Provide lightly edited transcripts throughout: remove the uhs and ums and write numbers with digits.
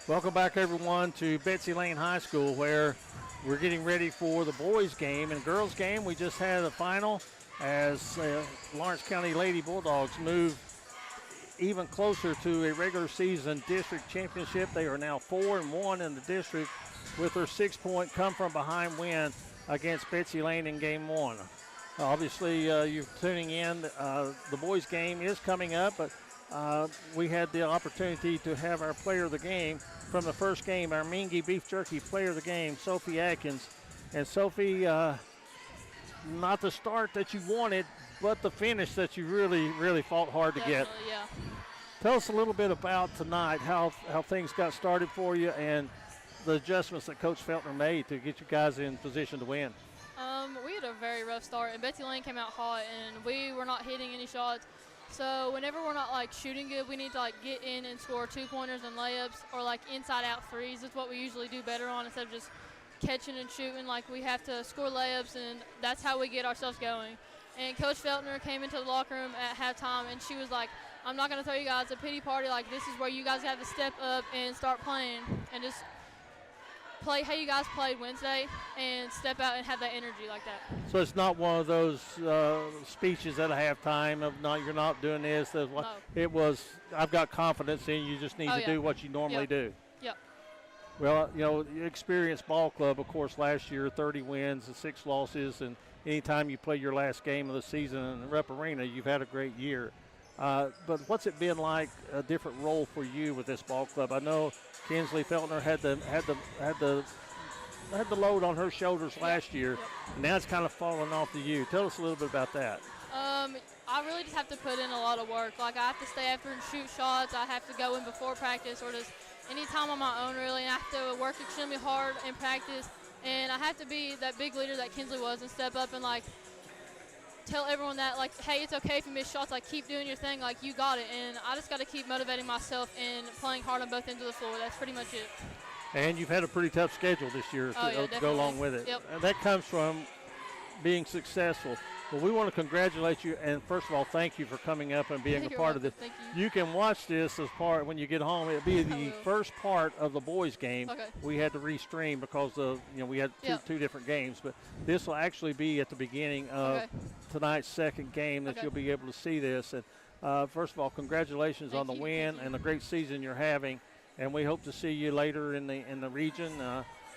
Welcome back, everyone, to Betsy Layne High School, where we're getting ready for the boys' game. And girls' game, we just had a final as Lawrence County Lady Bulldogs move even closer to a regular season district championship. They are now 4-1 in the district with their 6-point come-from-behind win against Betsy Layne in Game 1. Obviously, you're tuning in. The boys' game is coming up, but we had the opportunity to have our player of the game from the first game, our Mingy Beef Jerky player of the game, Sophie Atkins. And Sophie, not the start that you wanted, but the finish that you really fought hard to get. Yeah. Tell us a little bit about tonight, how things got started for you and the adjustments that Coach Feltner made to get you guys in position to win. We had a very rough start, and Betsy Layne came out hot, and we were not hitting any shots. So whenever we're not shooting good, we need to get in and score 2-pointers and layups, or inside out threes. That's what we usually do better on instead of just catching and shooting. We have to score layups, and that's how we get ourselves going. And Coach Feltner came into the locker room at halftime, and she was like, "I'm not going to throw you guys a pity party. This is where you guys have to step up and start playing and just play how you guys played Wednesday and step out and have that energy like that." So it's not one of those speeches at a halftime of you're not doing this. No. It was, I've got confidence in you. Just need to do what you normally do. Yep. Well, you experienced ball club, of course, last year, 30 wins and 6 losses, and anytime you play your last game of the season in the Rep Arena, you've had a great year. But what's it been like, a different role for you with this ball club? I know Kinsley Feltner had the load on her shoulders last year, and now it's kind of falling off to you. Tell us a little bit about that. I really just have to put in a lot of work. I have to stay after and shoot shots. I have to go in before practice or just any time on my own, really. And I have to work extremely hard in practice. And I have to be that big leader that Kinsley was and step up and, tell everyone that, hey, it's okay if you miss shots. Keep doing your thing. You got it. And I just got to keep motivating myself and playing hard on both ends of the floor. That's pretty much it. And you've had a pretty tough schedule this year to go along with it. Yep. And that comes from being successful. Well, we want to congratulate you, and first of all, thank you for coming up and being a part of this. Thank you. You can watch this as part when you get home. It'll be the first part of the boys' game. Okay. We had to restream because we had two different games, but this will actually be at the beginning of tonight's second game that you'll be able to see this. And first of all, congratulations on the win and the great season you're having, and we hope to see you later in the region.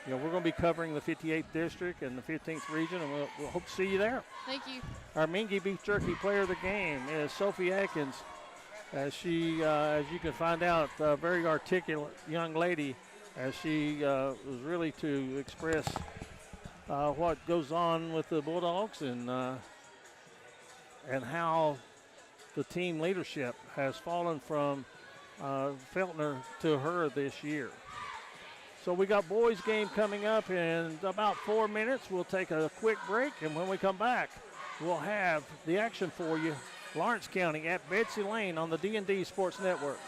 We're going to be covering the 58th district and the 15th region, and we'll hope to see you there. Thank you. Our Mingy Beef Jerky player of the game is Sophie Atkins. As she, as you can find out, a very articulate young lady, as she was really to express what goes on with the Bulldogs and how the team leadership has fallen from Feltner to her this year. So we got boys game coming up in about 4 minutes. We'll take a quick break, and when we come back, we'll have the action for you. Lawrence County at Betsy Layne on the D&D Sports Network.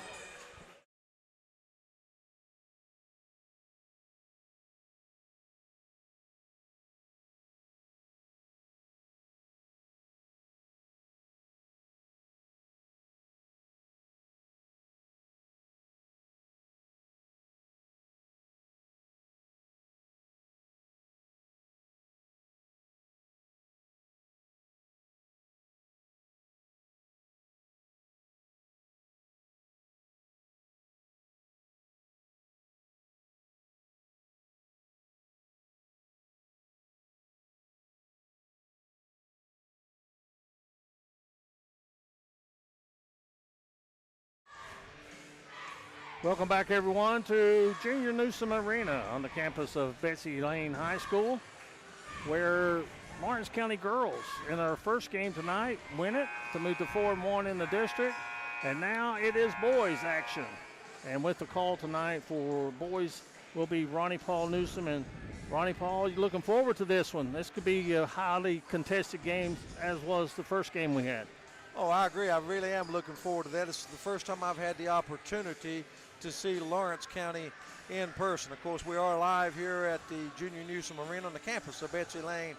Welcome back, everyone, to Junior Newsome Arena on the campus of Betsy Layne High School, where Lawrence County girls in our first game tonight win it to move to 4-1 in the district, and now it is boys action. And with the call tonight for boys will be Ronnie Paul Newsome. And Ronnie Paul, you're looking forward to this one. This could be a highly contested game, as was the first game we had. Oh, I agree. I really am looking forward to that. This is the first time I've had the opportunity to see Lawrence County in person. Of course, we are live here at the Junior Newsome Arena on the campus of Betsy Layne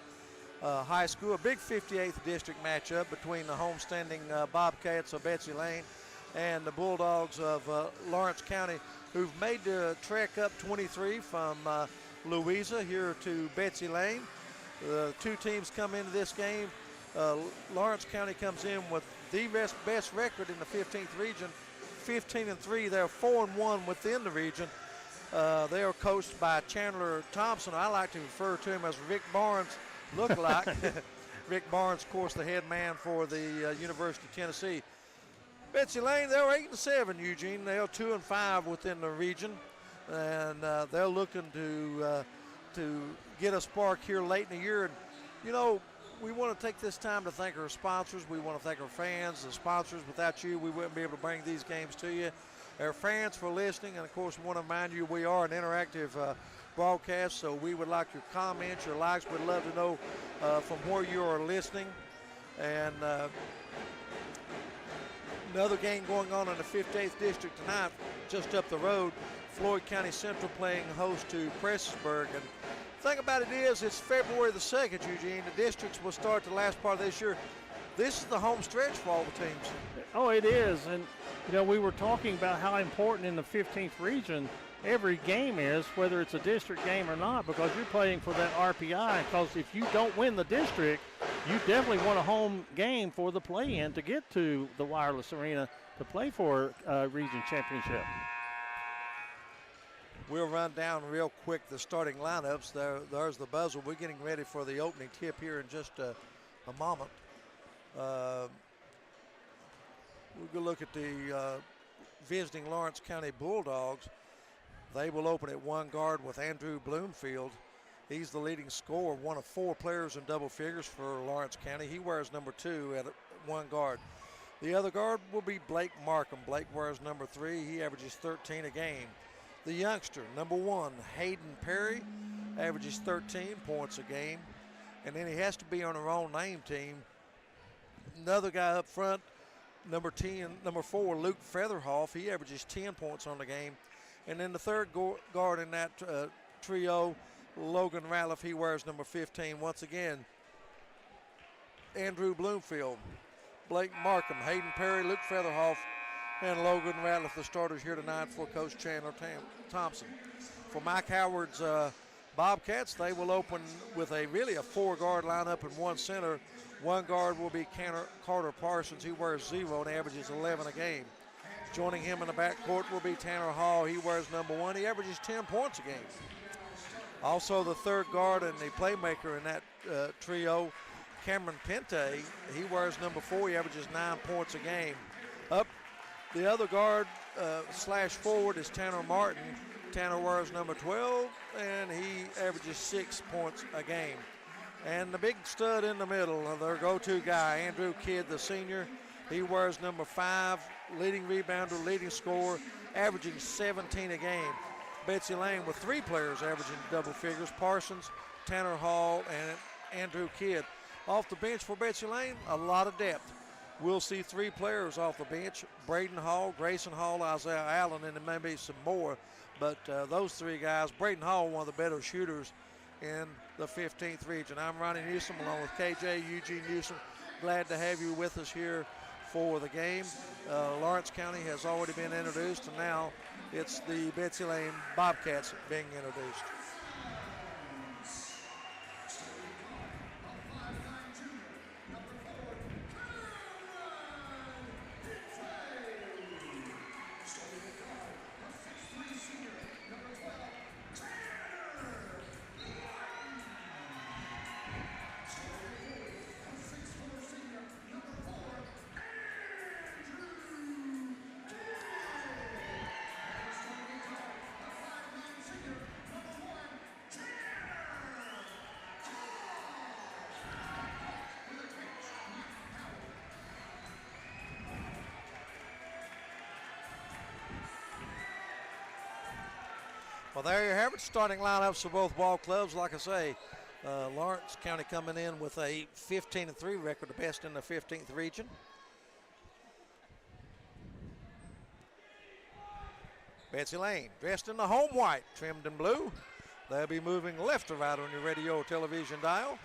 High School. A big 58th district matchup between the homestanding Bobcats of Betsy Layne and the Bulldogs of Lawrence County. who've made the trek up 23 from Louisa here to Betsy Layne. The two teams come into this game. Lawrence County comes in with the best record in the 15th region, 15-3. They're 4-1 within the region. They are coached by Chandler Thompson. I like to refer to him as Rick Barnes lookalike. Rick Barnes, of course, the head man for the University of Tennessee. Betsy Layne, they're 8-7, Eugene. They're 2-5 within the region, and they're looking to get a spark here late in the year. And you know, we want to take this time to thank our sponsors. We want to thank our fans, the sponsors. Without you, we wouldn't be able to bring these games to you. Our fans for listening, and of course, we want to remind you we are an interactive broadcast, so we would like your comments, your likes. We'd love to know from where you are listening. And another game going on in the 58th District tonight, just up the road. Floyd County Central playing host to Prestonsburg. And the thing about it is, it's February the 2nd, Eugene. The districts will start the last part of this year. This is the home stretch for all the teams. Oh, it is. And, you know, we were talking about how important in the 15th region every game is, whether it's a district game or not, because you're playing for that RPI. Because if you don't win the district, you definitely want a home game for the play-in to get to the Wireless Arena to play for a region championship. We'll run down real quick the starting lineups. There's the buzzer. We're getting ready for the opening tip here in just a moment. We'll go look at the visiting Lawrence County Bulldogs. They will open at one guard with Andrew Bloomfield. He's the leading scorer, one of four players in double figures for Lawrence County. He wears number 2 at one guard. The other guard will be Blake Markham. Blake wears number 3. He averages 13 a game. The youngster, number 1, Hayden Perry, averages 13 points a game. And then he has to be on their own name team. Another guy up front, number 4, Luke Featherhoff. He averages 10 points on the game. And then the third guard in that trio, Logan Ratliff, he wears number 15. Once again, Andrew Bloomfield, Blake Markham, Hayden Perry, Luke Featherhoff, and Logan Ratliff, the starters here tonight for Coach Chandler Thompson. For Mike Howard's Bobcats, they will open with a 4-guard lineup and one center. One guard will be Carter Parsons. He wears 0 and averages 11 a game. Joining him in the backcourt will be Tanner Hall. He wears number 1. He averages 10 points a game. Also the third guard and the playmaker in that trio, Cameron Pente. He wears number 4. He averages 9 points a game. Up the other guard slash forward is Tanner Martin. Tanner wears number 12, and he averages 6 points a game. And the big stud in the middle, their go-to guy, Andrew Kidd, the senior. He wears number 5, leading rebounder, leading scorer, averaging 17 a game. Betsy Layne with 3 players averaging double figures, Parsons, Tanner Hall, and Andrew Kidd. Off the bench for Betsy Layne, a lot of depth. We'll see 3 players off the bench, Braden Hall, Grayson Hall, Isaiah Allen, and there may be some more. But those 3 guys, Braden Hall, one of the better shooters in the 15th region. I'm Ronnie Newsome along with KJ Eugene Newsome. Glad to have you with us here for the game. Lawrence County has already been introduced, and now it's the Betsy Layne Bobcats being introduced. Well, there you have it, starting lineups for both ball clubs. Like I say, Lawrence County coming in with a 15-3 record, the best in the 15th region. Betsy Layne, dressed in the home white, trimmed in blue. They'll be moving left to right on your radio or television dial,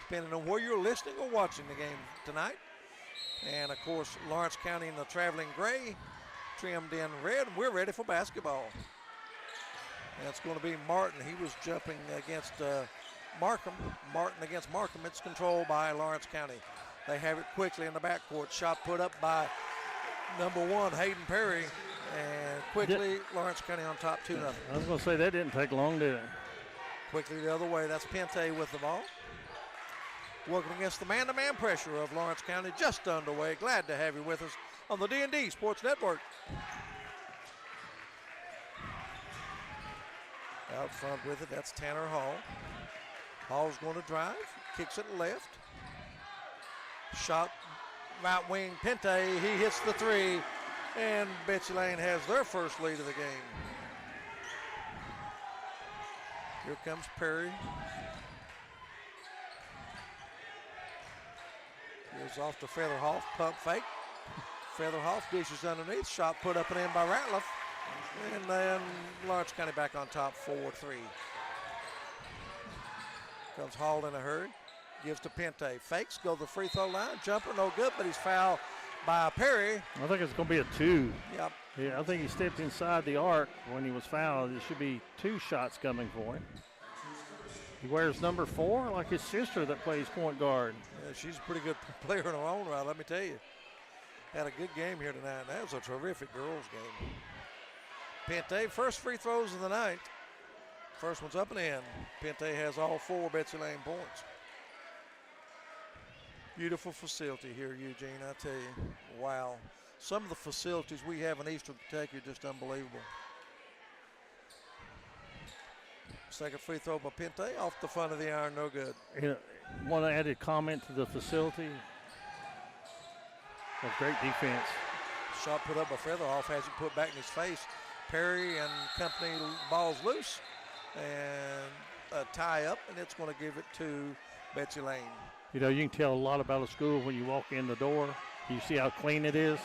depending on where you're listening or watching the game tonight. And, of course, Lawrence County in the traveling gray, trimmed in red. We're ready for basketball. That's going to be Martin. He was jumping against Markham. Martin against Markham. It's controlled by Lawrence County. They have it quickly in the backcourt. Shot put up by number 1, Hayden Perry. And quickly, Lawrence County on top 2-0. I was going to say, that didn't take long, did it? Quickly the other way. That's Pente with the ball. Working against the man-to-man pressure of Lawrence County. Just underway. Glad to have you with us on the D&D Sports Network. Out front with it, that's Tanner Hall. Hall's going to drive, kicks it left. Shot, right wing, Pente, he hits the 3, and Betsy Layne has their first lead of the game. Here comes Perry. Goes off to Featherhoff, pump fake. Featherhoff dishes underneath, shot put up and in by Ratliff. And then Lawrence County back on top 4-3. Comes Hall in a hurry. Gives to Pente. Fakes, go to the free throw line. Jumper, no good, but he's fouled by Perry. I think it's going to be a 2. Yep. Yeah, I think he stepped inside the arc when he was fouled. There should be 2 shots coming for him. He wears number 4 like his sister that plays point guard. Yeah, she's a pretty good player in her own right, let me tell you. Had a good game here tonight. That was a terrific girls game. Pente, first free throws of the night. First one's up and in. Pente has all 4 Betsy Layne points. Beautiful facility here, Eugene, I tell you. Wow. Some of the facilities we have in Eastern Kentucky are just unbelievable. Second free throw by Pente, off the front of the iron, no good. One added comment to the facility. A great defense. Shot put up by Featherhoff, has it put back in his face. Perry and company, ball's loose. And a tie up, and it's going to give it to Betsy Layne. You know, you can tell a lot about a school when you walk in the door. You see how clean it is.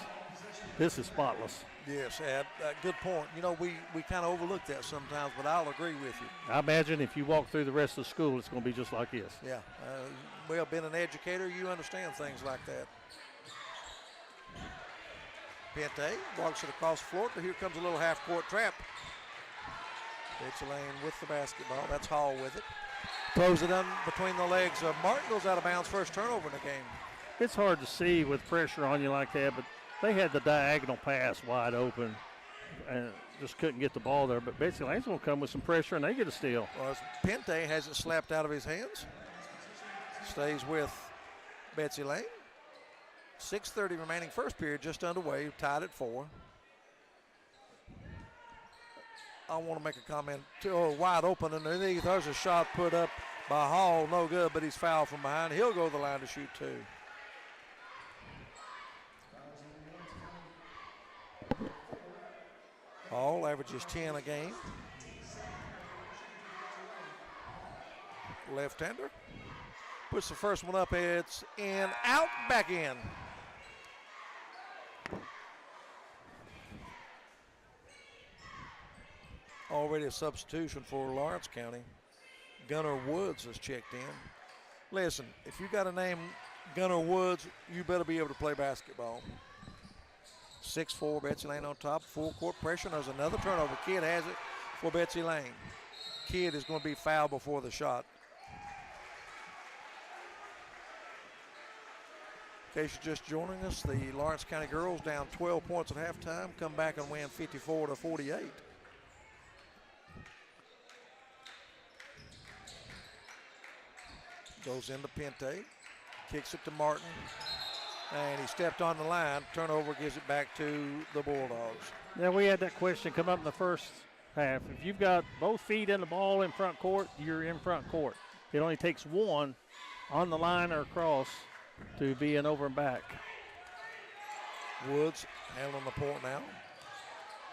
This is spotless. Yes, Ed, good point. You know, we kind of overlook that sometimes, but I'll agree with you. I imagine if you walk through the rest of the school, it's going to be just like this. Yeah. Well, being an educator, you understand things like that. Pente walks it across the floor. Here comes a little half-court trap. Betsy Layne with the basketball. That's Hall with it. Throws it in between the legs of Martin. Goes out of bounds. First turnover in the game. It's hard to see with pressure on you like that, but they had the diagonal pass wide open and just couldn't get the ball there. But Betsy Layne's going to come with some pressure, and they get a steal. Well, Pente has it slapped out of his hands. Stays with Betsy Layne. 6:30 remaining first period, just underway, tied at 4. I want to make a comment. Wide open underneath. There's a shot put up by Hall, no good, but he's fouled from behind. He'll go to the line to shoot 2. Hall averages 10 a game. Left-hander. Puts the first one up. It's in, out, back in. Already a substitution for Lawrence County. Gunnar Woods has checked in. Listen, if you got a name Gunnar Woods, you better be able to play basketball. 6'4", Betsy Layne on top. Full court pressure. There's another turnover. Kidd has it for Betsy Layne. Kidd is going to be fouled before the shot. In case you're just joining us, the Lawrence County girls down 12 points at halftime, come back and win 54-48. Goes into Pente, kicks it to Martin, and he stepped on the line. Turnover gives it back to the Bulldogs. Yeah, we had that question come up in the first half. If you've got both feet in the ball in front court, you're in front court. It only takes one on the line or across to be an over and back. Woods handling the point now.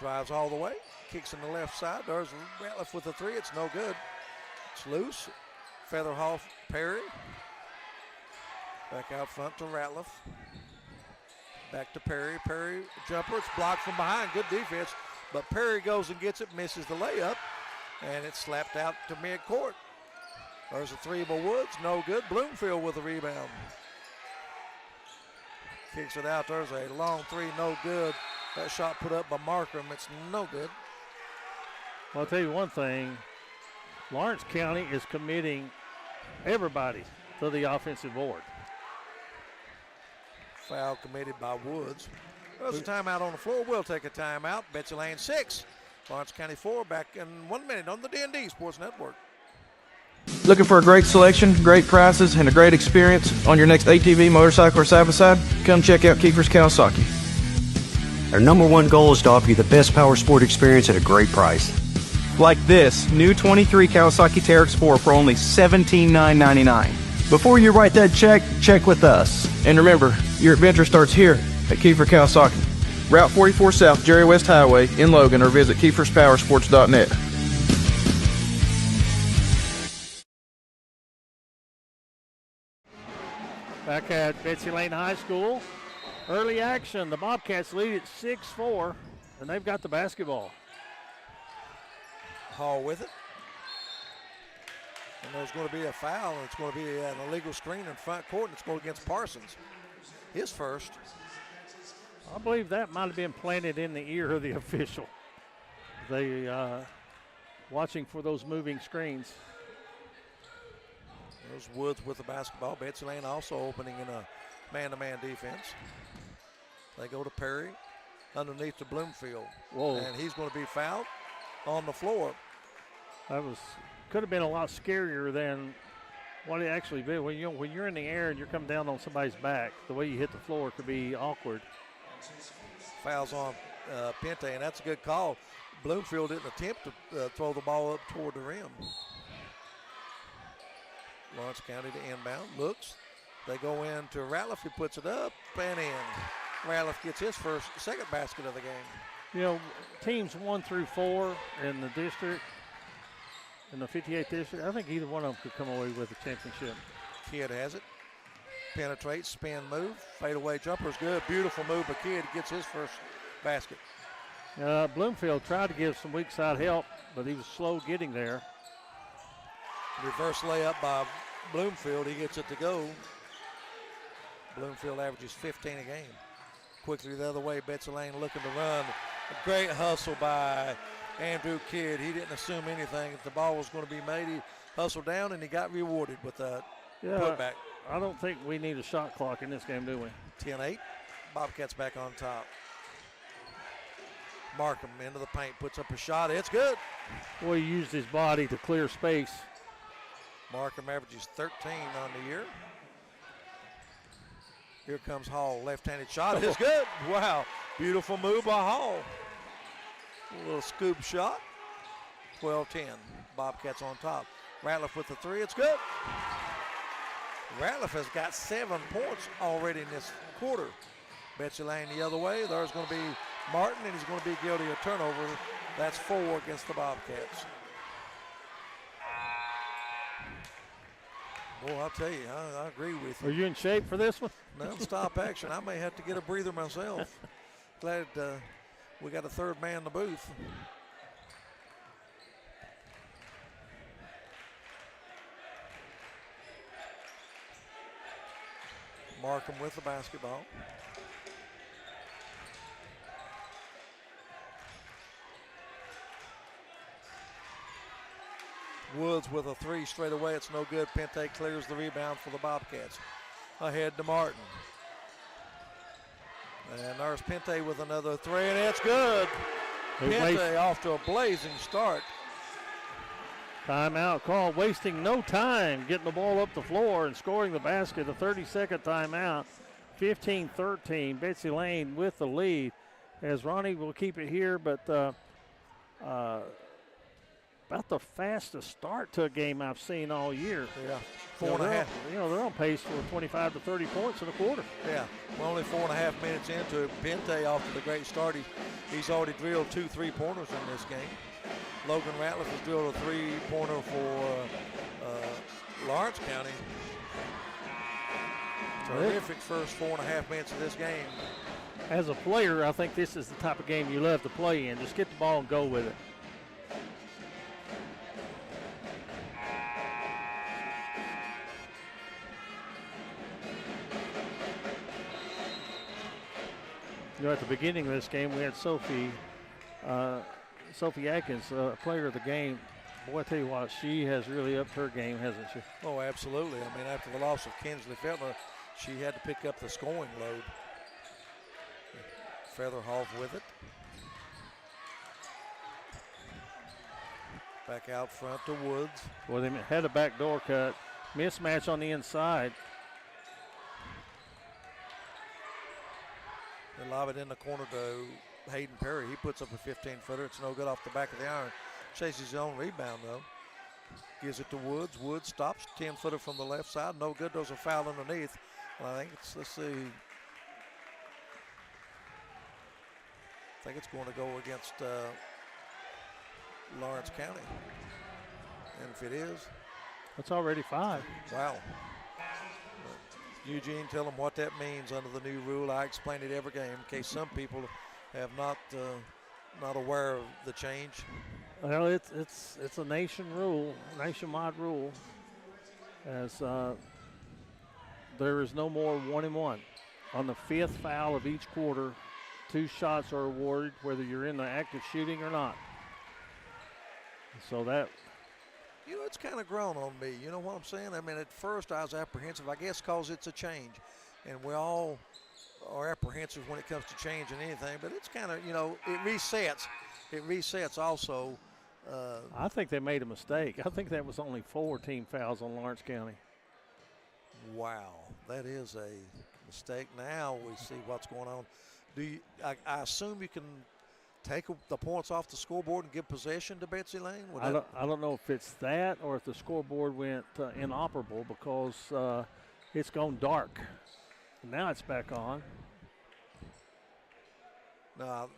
Drives all the way, kicks in the left side. There's Ratliff with the 3. It's no good. It's loose. Featherhoff, Perry. Back out front to Ratliff. Back to Perry. Perry, jumper. It's blocked from behind. Good defense. But Perry goes and gets it, misses the layup, and it's slapped out to midcourt. There's a 3 by Woods. No good. Bloomfield with the rebound. Kicks it out. There's a long 3. No good. That shot put up by Markham. It's no good. Well, I'll tell you one thing. Lawrence County is committing everybody to the offensive board. Foul committed by Woods. There's a timeout on the floor. We'll take a timeout. Betsy Layne 6, Lawrence County 4. Back in 1 minute on the D&D Sports Network. Looking for a great selection, great prices, and a great experience on your next ATV, motorcycle, or side-by-side? Come check out Kiefer's Kawasaki. Our #1 goal is to offer you the best power sport experience at a great price. Like this new 23 Kawasaki Teryx 4 for only $17,999. Before you write that check, check with us. And remember, your adventure starts here at Kiefer Kawasaki. Route 44 South, Jerry West Highway in Logan, or visit KiefersPowersports.net. Back at Betsy Layne High School. Early action. The Bobcats lead at 6-4, and they've got the basketball. Hall with it. And there's going to be a foul, and it's going to be an illegal screen in front court, and it's going against Parsons. His first. I believe that might have been planted in the ear of the official. They watching for those moving screens. There's Woods with the basketball. Betsy Layne also opening in a man-to-man defense. They go to Perry underneath to Bloomfield. Whoa. And he's going to be fouled on the floor. That could have been a lot scarier than what it actually did. When you're in the air and you're coming down on somebody's back, the way you hit the floor could be awkward. Fouls on Pente, and that's a good call. Bloomfield didn't attempt to throw the ball up toward the rim. Lawrence County to inbound, looks. They go in to Ratliff, he puts it up and in. Ratliff gets his second basket of the game. You know, teams 1 through 4 in the district, in the 58th district, I think either one of them could come away with a championship. Kidd has it. Penetrates, spin move, fadeaway jumper is good. Beautiful move, but Kidd gets his first basket. Bloomfield tried to give some weak side help, but he was slow getting there. Reverse layup by Bloomfield. He gets it to go. Bloomfield averages 15 a game. Quickly the other way, Betsy Layne looking to run. A great hustle by Andrew Kidd. He didn't assume anything. If the ball was going to be made, he hustled down, and he got rewarded with that putback. I don't think we need a shot clock in this game, do we? 10-8. Bobcats back on top. Markham into the paint, puts up a shot. It's good. Boy, he used his body to clear space. Markham averages 13 on the year. Here comes Hall, left-handed shot. It's good. Wow, beautiful move by Hall. A little scoop shot. 12-10. Bobcats on top. Ratliff with the three. It's good. Ratliff has got 7 points already in this quarter. Betsy Layne the other way. There's going to be Martin, and he's going to be guilty of turnover. That's 4 against the Bobcats. Boy, I'll tell you, I agree with you. Are you in shape for this one? Non-stop action. I may have to get a breather myself. Glad we got a third man in the booth. Markham with the basketball. Woods with a three straight away. It's no good. Pente clears the rebound for the Bobcats. Ahead to Martin. And there's Pente with another three, and it's good. Pente off to a blazing start. Timeout call, wasting no time getting the ball up the floor and scoring the basket. A 30-second timeout, 15-13. Betsy Layne with the lead as Ronnie will keep it here, but about the fastest start to a game I've seen all year. Yeah, 4.5. They're on pace for 25 to 30 points in a quarter. Yeah, we're only 4.5 minutes into it. Pente off to the great start. He's already drilled 2 3-pointers in this game. Logan Ratliff has drilled a 3-pointer for Lawrence County. Terrific first 4.5 minutes of this game. As a player, I think this is the type of game you love to play in. Just get the ball and go with it. At the beginning of this game, we had Sophie Sophie Atkins, player of the game. Boy, I tell you what, she has really upped her game, hasn't she? Oh, absolutely. I mean, after the loss of Kinsley Feltner, she had to pick up the scoring load. Featherhoff with it. Back out front to Woods. Well, they had a backdoor cut. Mismatch on the inside. They lob it in the corner to Hayden Perry. He puts up a 15-footer. It's no good off the back of the iron. Chases his own rebound, though. Gives it to Woods. Woods stops. 10-footer from the left side. No good. There's a foul underneath. And I think it's, let's see. I think it's going to go against Lawrence County. And if it is. It's already 5. Wow. Eugene, tell them what that means under the new rule. I explain it every game in case some people have not aware of the change. Well, it's a nationwide rule, as there is no more 1-and-1. On the 5th foul of each quarter, 2 shots are awarded, whether you're in the act of shooting or not. So that. You know, it's kind of grown on me. You know what I'm saying? I mean, at first I was apprehensive, I guess, because it's a change. And we all are apprehensive when it comes to changing anything. But it's kind of, you know, it resets. It resets also. I think they made a mistake. I think that was only 4 team fouls on Lawrence County. Wow, that is a mistake. Now we see what's going on. I assume you can take the points off the scoreboard and give possession to Betsy Layne? I don't know if it's that or if the scoreboard went inoperable because it's gone dark. Now it's back on. No,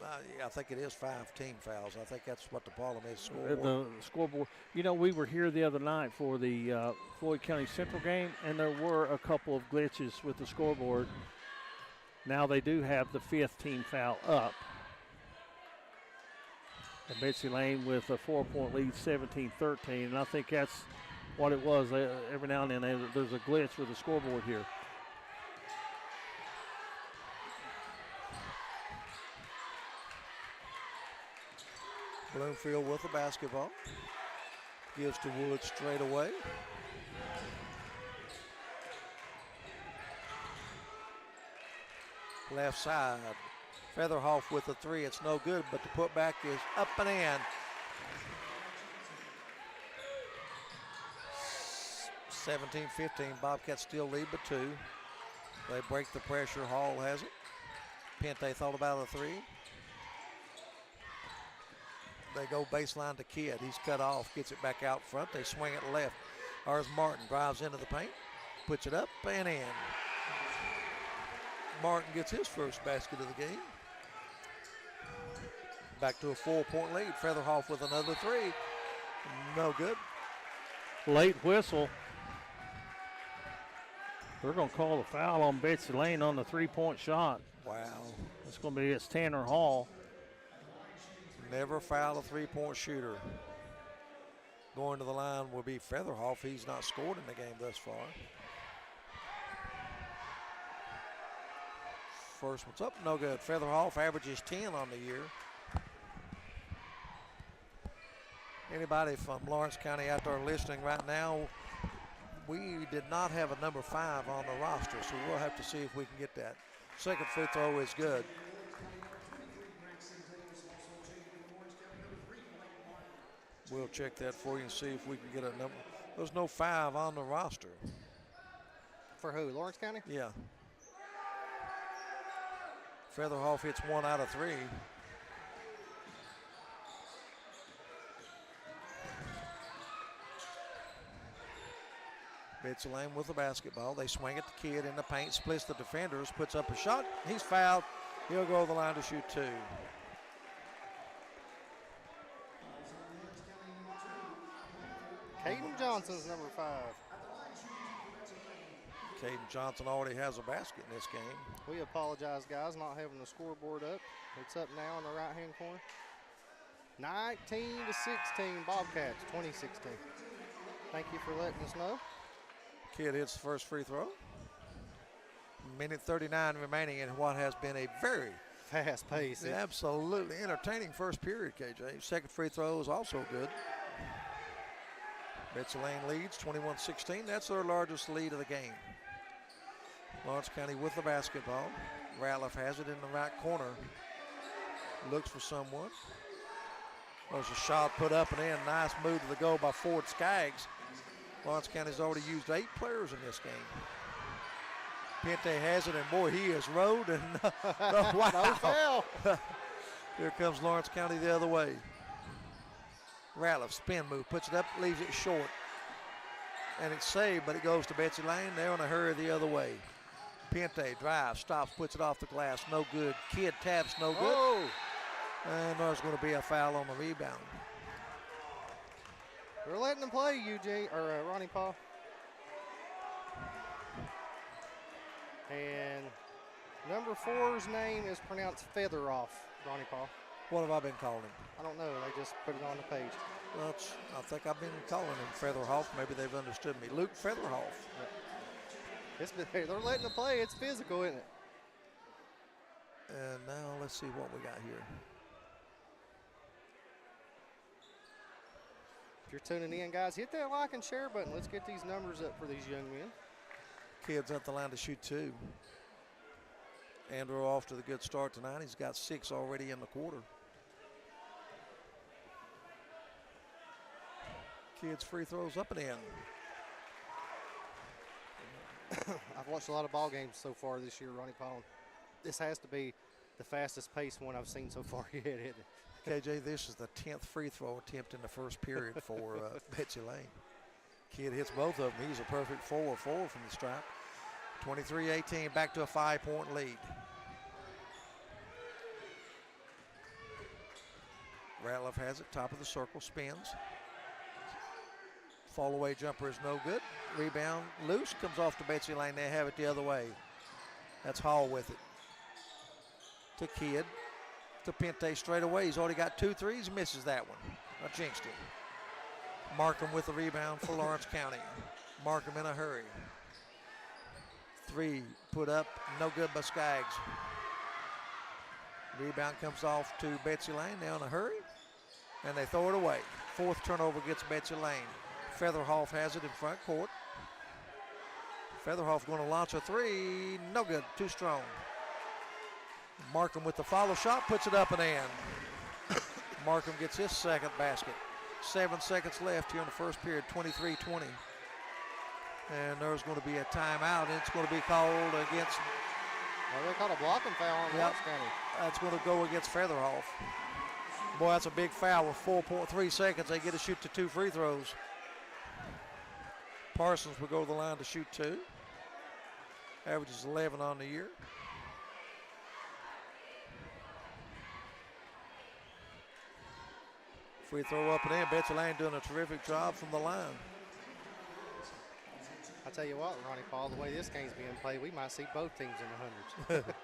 I think it is 5 team fouls. I think that's what the problem is. Scoreboard. The scoreboard. You know, we were here the other night for the Floyd County Central game, and there were a couple of glitches with the scoreboard. Now they do have the 5th team foul up. And Betsy Layne with a 4-point lead, 17-13, and I think that's what it was. Every now and then there's a glitch with the scoreboard here. Bloomfield with the basketball. Gives to Woods straight away. Left side. Featherhoff with the 3. It's no good, but the putback is up and in. 17-15. Bobcats still lead by 2. They break the pressure. Hall has it. Pente thought about a 3. They go baseline to Kidd. He's cut off, gets it back out front. They swing it left. Ours Martin drives into the paint, puts it up and in. Martin gets his first basket of the game. Back to a 4-point lead. Featherhoff with another 3. No good. Late whistle. They're going to call the foul on Betsy Layne on the 3-point shot. Wow. It's going to be against Tanner Hall. Never foul a 3-point shooter. Going to the line will be Featherhoff. He's not scored in the game thus far. First one's up, no good. Featherhoff averages 10 on the year. Anybody from Lawrence County out there listening right now, we did not have a number 5 on the roster, so we'll have to see if we can get that. Second free throw is good. We'll check that for you and see if we can get a number. There's no 5 on the roster. For who, Lawrence County? Yeah. Featherhoff hits 1 out of 3. Betsy Layne with the basketball. They swing it to Kidd in the paint, splits the defenders, puts up a shot. He's fouled. He'll go to the line to shoot 2. Caden Johnson's number 5. Caden Johnson already has a basket in this game. We apologize, guys, not having the scoreboard up. It's up now in the right-hand corner. 19-16, Bobcats, 2016. Thank you for letting us know. Kidd hits the first free throw. Minute 39 remaining in what has been a very fast pace. Yeah, absolutely entertaining first period, KJ. Second free throw is also good. Betsy Layne leads 21-16. That's their largest lead of the game. Lawrence County with the basketball. Ratliff has it in the right corner. Looks for someone. There's a shot put up and in. Nice move to the goal by Ford Skaggs. Lawrence County's already used 8 players in this game. Pente has it, and boy, he is rode, and wow. No foul. Here comes Lawrence County the other way. Ratliff, spin move, puts it up, leaves it short. And it's saved, but it goes to Betsy Layne. They're in a hurry the other way. Pente drives, stops, puts it off the glass, no good. Kidd taps, no good. Oh. And there's going to be a foul on the rebound. We're letting them play, Eugene, or Ronnie Paul. And number 4's name is pronounced Featheroff, Ronnie Paul. What have I been calling him? I don't know. They just put it on the page. Well, I think I've been calling him Featherhoff. Maybe they've understood me. Luke Featherhoff. They're letting them play. It's physical, isn't it? And now let's see what we got here. If you're tuning in, guys, hit that like and share button. Let's get these numbers up for these young men. Kids at the line to shoot 2. Andrew off to the good start tonight. He's got 6 already in the quarter. Kids free throws up and in. I've watched a lot of ball games so far this year, Ronnie Paul. This has to be the fastest paced one I've seen so far yet, isn't it? KJ, this is the 10th free throw attempt in the first period for Betsy Layne. Kidd hits both of them. He's a perfect 4 from the stripe. 23-18, back to a 5-point lead. Ratliff has it, top of the circle, spins. Fall away jumper is no good. Rebound loose, comes off to Betsy Layne. They have it the other way. That's Hall with it. To Kidd. To Pente straight away. He's already got 2 threes. Misses that one. I jinxed him. Markham with the rebound for Lawrence County. Markham in a hurry. 3 put up, no good by Skaggs. Rebound comes off to Betsy Layne. Now in a hurry. And they throw it away. 4th turnover gets Betsy Layne. Featherhoff has it in front court. Featherhoff going to launch a 3. No good. Too strong. Markham with the follow shot. Puts it up and in. Markham gets his second basket. 7 seconds left here in the first period. 23-20. And there's going to be a timeout. And it's going to be called against. Well, they called a blocking foul on Lawrence County. That's going to go against Featherhoff. Boy, that's a big foul with 4.3 seconds. They get to shoot to 2 free throws. Parsons will go to the line to shoot 2. Averages 11 on the year. Free throw up and in. Betsy Layne doing a terrific job from the line. I tell you what, Ronnie Paul, the way this game's being played, we might see both teams in the hundreds.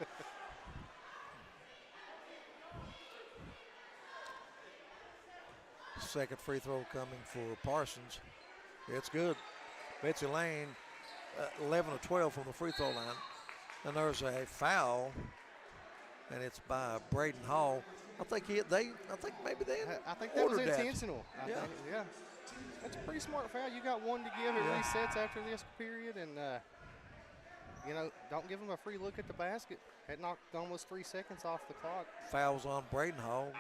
Second free throw coming for Parsons. It's good. Betsy Layne, 11 of 12 from the free throw line. And there's a foul, and it's by Braden Hall. I think maybe they. I think that was ordered intentional. Yeah. That's a pretty smart foul. You got 1 to give. It resets after this period, and don't give them a free look at the basket. It knocked almost 3 seconds off the clock. Fouls on Braden Hall.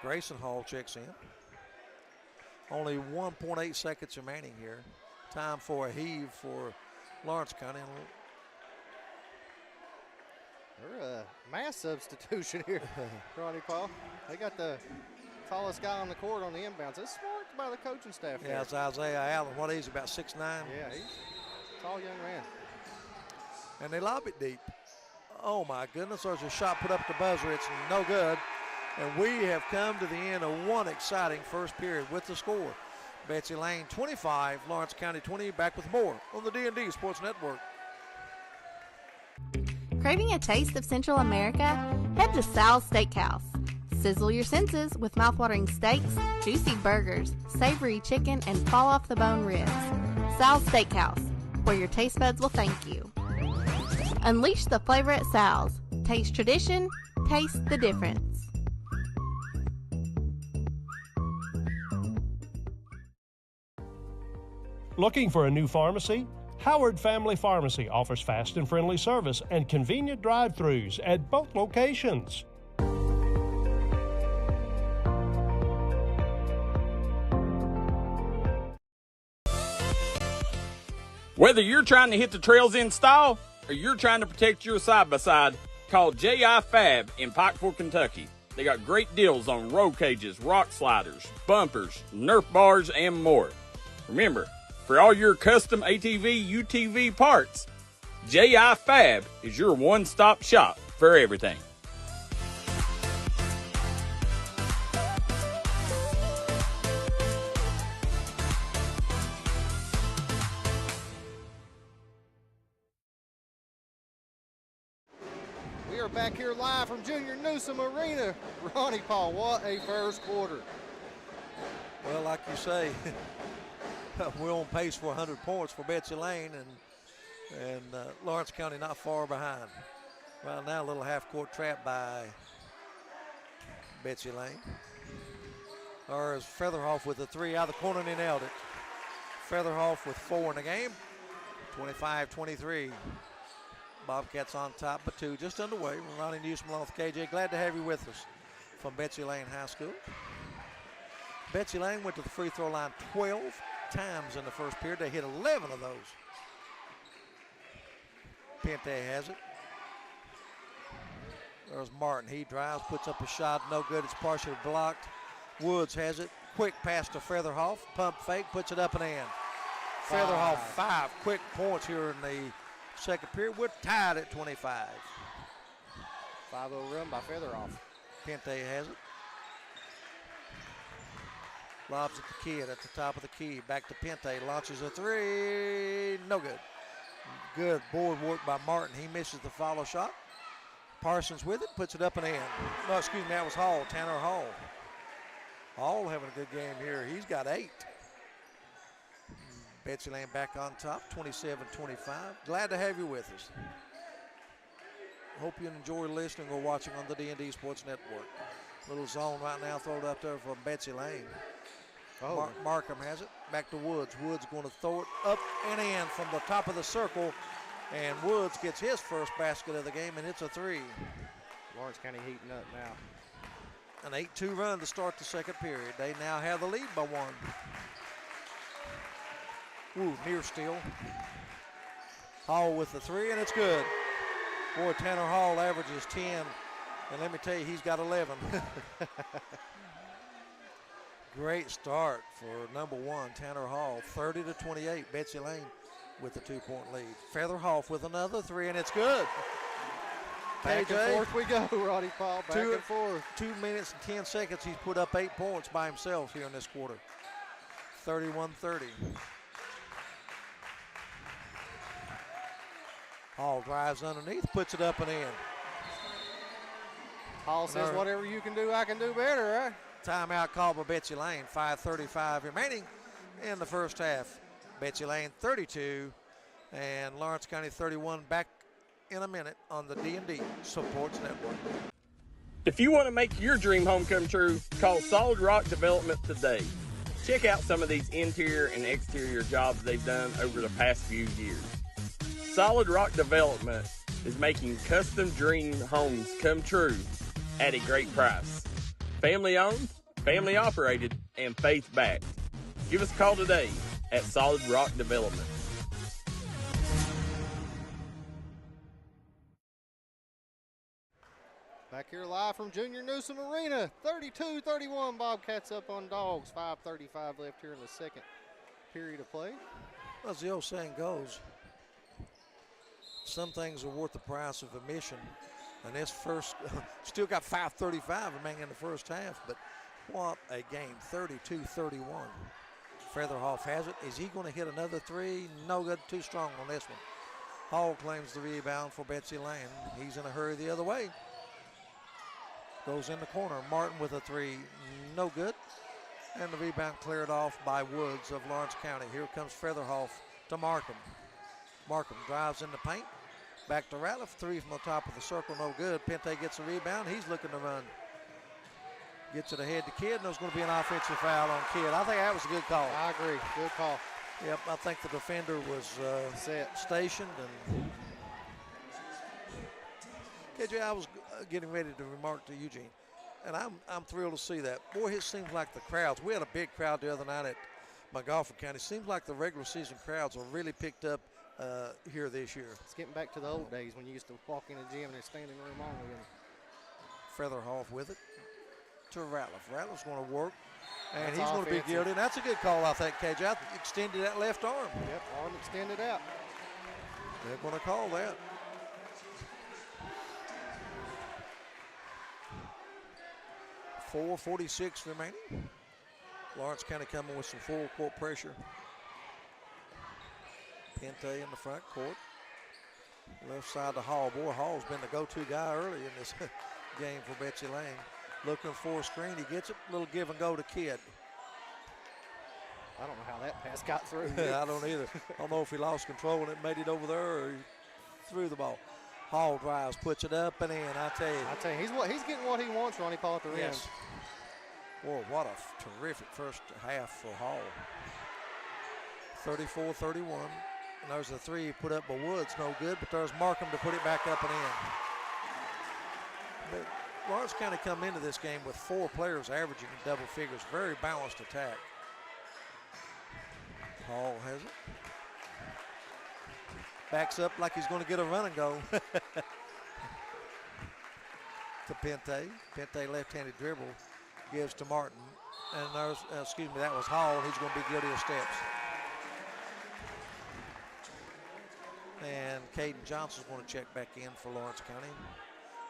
Grayson Hall checks in. Only 1.8 seconds remaining here. Time for a heave for Lawrence County. They're a mass substitution here, Ronnie Paul. They got the tallest guy on the court on the inbounds. It's smart by the coaching staff. Yeah, it's Isaiah Allen. What is he, about 6'9"? Yeah, he's a tall young man. And they lob it deep. Oh, my goodness. There's a shot put up at the buzzer. It's no good. And we have come to the end of one exciting first period with the score. Betsy Layne 25, Lawrence County 20. Back with more on the D&D Sports Network. Craving a taste of Central America? Head to Sal's Steakhouse. Sizzle your senses with mouthwatering steaks, juicy burgers, savory chicken, and fall-off-the-bone ribs. Sal's Steakhouse, where your taste buds will thank you. Unleash the flavor at Sal's. Taste tradition, Taste the difference. Looking for a new pharmacy? Howard Family Pharmacy offers fast and friendly service and convenient drive-thrus at both locations. Whether you're trying to hit the trails in style or you're trying to protect your side-by-side, call J.I. Fab in Pikeville, Kentucky. They got great deals on roll cages, rock sliders, bumpers, Nerf bars, and more. Remember, for all your custom ATV, UTV parts, J.I. Fab is your one-stop shop for everything. We are back here live from Junior Newsome Arena. Ronnie Paul, what a first quarter. Well, like you say, we're on pace for 100 points for Betsy Layne, and Lawrence County not far behind. Right now, a little half-court trap by Betsy Layne. Or is Featherhoff with a three out of the corner, and he nailed it. Featherhoff with 4 in the game, 25-23. Bobcats on top, but 2 just underway. Ronnie Newsome along with KJ. Glad to have you with us from Betsy Layne High School. Betsy Layne went to the free throw line 12 times in the first period. They hit 11 of those. Pente has it. There's Martin. He drives, puts up a shot. No good. It's partially blocked. Woods has it. Quick pass to Featherhoff. Pump fake, puts it up and in. Featherhoff 5 quick points here in the second period. We're tied at 25. 5-0 run by Featherhoff. Pente has it. Lobs at the kid at the top of the key. Back to Pente. Launches a 3. No good. Good board work by Martin. He misses the follow shot. Parsons with it. Puts it up and in. No, excuse me. That was Hall. Tanner Hall. Hall having a good game here. He's got 8. Betsy Layne back on top. 27-25. Glad to have you with us. Hope you enjoy listening or watching on the D&D Sports Network. Little zone right now thrown up there from Betsy Layne. Oh. Markham has it. Back to Woods. Woods going to throw it up and in from the top of the circle. And Woods gets his first basket of the game, and it's a 3. Lawrence County heating up now. An 8-2 run to start the second period. They now have the lead by 1. Ooh, near steal. Hall with the 3, and it's good. Boy, Tanner Hall averages 10, and let me tell you, he's got 11. Great start for number 1, Tanner Hall. 30-28, Betsy Layne with the 2-point lead. Featherhoff with another 3, and it's good. Back and forth we go, Ronnie Paul. Back and forth. 2 minutes and 10 seconds. He's put up 8 points by himself here in this quarter. 31-30. Hall drives underneath, puts it up and in. Hall says, whatever you can do, I can do better, right? Timeout called by Betsy Layne. 5:35 remaining in the first half. Betsy Layne 32 and Lawrence County 31. Back in a minute on the D&D Sports Network. If you want to make your dream home come true, call Solid Rock Development today. Check out some of these interior and exterior jobs they've done over the past few years. Solid Rock Development is making custom dream homes come true at a great price. Family owned, family operated, and faith backed. Give us a call today at Solid Rock Development. Back here live from Junior Newsome Arena. 32-31, Bobcats up on Dogs. 5:35 left here in the second period of play. As the old saying goes, some things are worth the price of admission. And this first, still got 5:35 remaining in the first half, but what a game, 32-31. Featherhoff has it. Is he going to hit another 3? No good, too strong on this one. Hall claims the rebound for Betsy Layne. He's in a hurry the other way. Goes in the corner. Martin with a 3, no good. And the rebound cleared off by Woods of Lawrence County. Here comes Featherhoff to Markham. Markham drives in the paint. Back to Ratliff, 3 from the top of the circle, no good. Pente gets the rebound. He's looking to run. Gets it ahead to Kidd, and there's going to be an offensive foul on Kidd. I think that was a good call. I agree. Good call. Yep, I think the defender was stationed. And KJ, I was getting ready to remark to Eugene, and I'm thrilled to see that. Boy, it seems like the crowds. We had a big crowd the other night at Montgomery County. Seems like the regular season crowds are really picked up here this year. It's getting back to the old days when you used to walk in the gym and there's standing room only. And Featherhoff with it to Ratliff. Ratliff's going to work, and That's he's going to be offensive. guilty. And that's a good call, I think, KJ. I extended that left arm. Yep, arm extended out. They're going to call that. .446 remaining. Lawrence County coming with some full court pressure. Pente in the front court. Left side to Hall. Boy, Hall's been the go-to guy early in this game for Betsy Layne. Looking for a screen. He gets it. Little give and go to Kidd. I don't know how that pass got through. I don't either. I don't know if he lost control and it made it over there or he threw the ball. Hall drives, puts it up and in. I tell you, he's getting what he wants, Ronnie Paul, at the rim. yes. Boy, what a terrific first half for Hall. 34-31. And there's the three put up by Woods, no good, but there's Markham to put it back up and in. But Lawrence County come into this game with 4 players averaging in double figures. Very balanced attack. Hall has it. Backs up like he's going to get a run and go. To Pente. Pente left-handed dribble. Gives to Martin. And there's, that was Hall, and he's going to be guilty of steps. And Caden Johnson's going to check back in for Lawrence County.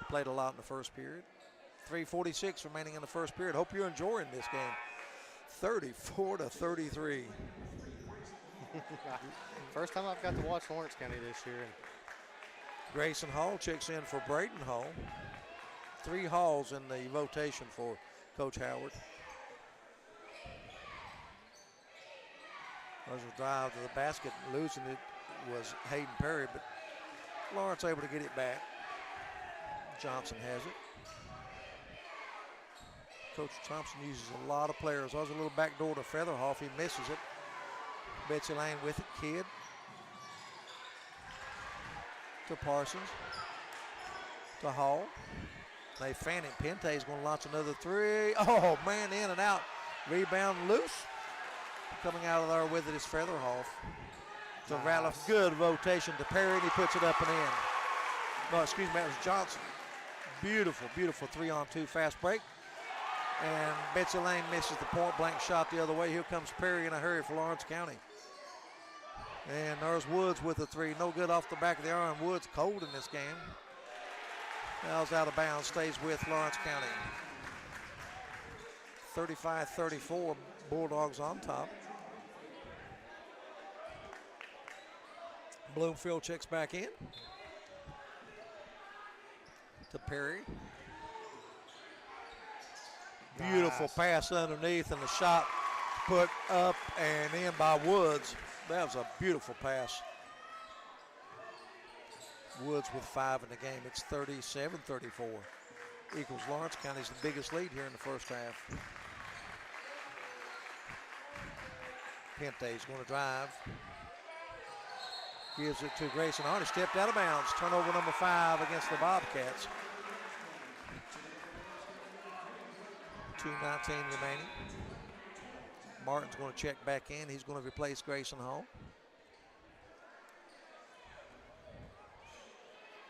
Played a lot in the first period. 3:46 remaining in the first period. Hope you're enjoying this game. 34-33. First time I've got to watch Lawrence County this year. Grayson Hall checks in for Braden Hall. 3 Halls in the rotation for Coach Howard. There's a drive to the basket. Losing it was Hayden Perry, but Lawrence able to get it back. Johnson has it. Coach Thompson uses a lot of players. There's a little back door to Featherhoff. He misses it. Betsy Layne with it. Kidd. To Parsons. To Hall. They fan it. Pente is going to launch another 3. Oh, man, in and out. Rebound loose. Coming out of there with it is Featherhoff. To Ratliff. Good rotation to Perry, and he puts it up and in. No, excuse me, that was Johnson. Beautiful, beautiful 3-on-2 fast break. And Betsy Layne misses the point-blank shot the other way. Here comes Perry in a hurry for Lawrence County. And there's Woods with a 3. No good off the back of the arm. Woods cold in this game. Fouls out of bounds, stays with Lawrence County. 35-34, Bulldogs on top. Bloomfield checks back in. To Perry. Beautiful pass underneath and the shot put up and in by Woods. That was a beautiful pass. Woods with 5 in the game. It's 37-34. Equals Lawrence County's the biggest lead here in the first half. Pente's going to drive. Gives it to Grayson Hardy. Stepped out of bounds. Turnover number 5 against the Bobcats. 2:19 remaining. Martin's going to check back in. He's going to replace Grayson Hall.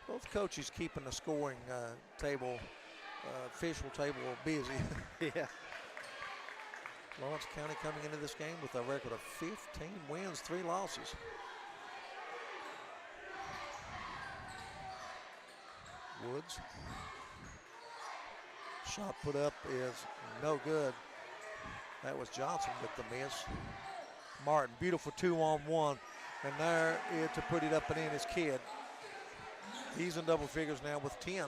Both coaches keeping the scoring table, official table busy. Yeah. Lawrence County coming into this game with a record of 15 wins, 3 losses. Woods. Shot put up is no good. That was Johnson with the miss. Martin, beautiful 2-on-1. And there is to put it up and in is Kidd. He's in double figures now with 10.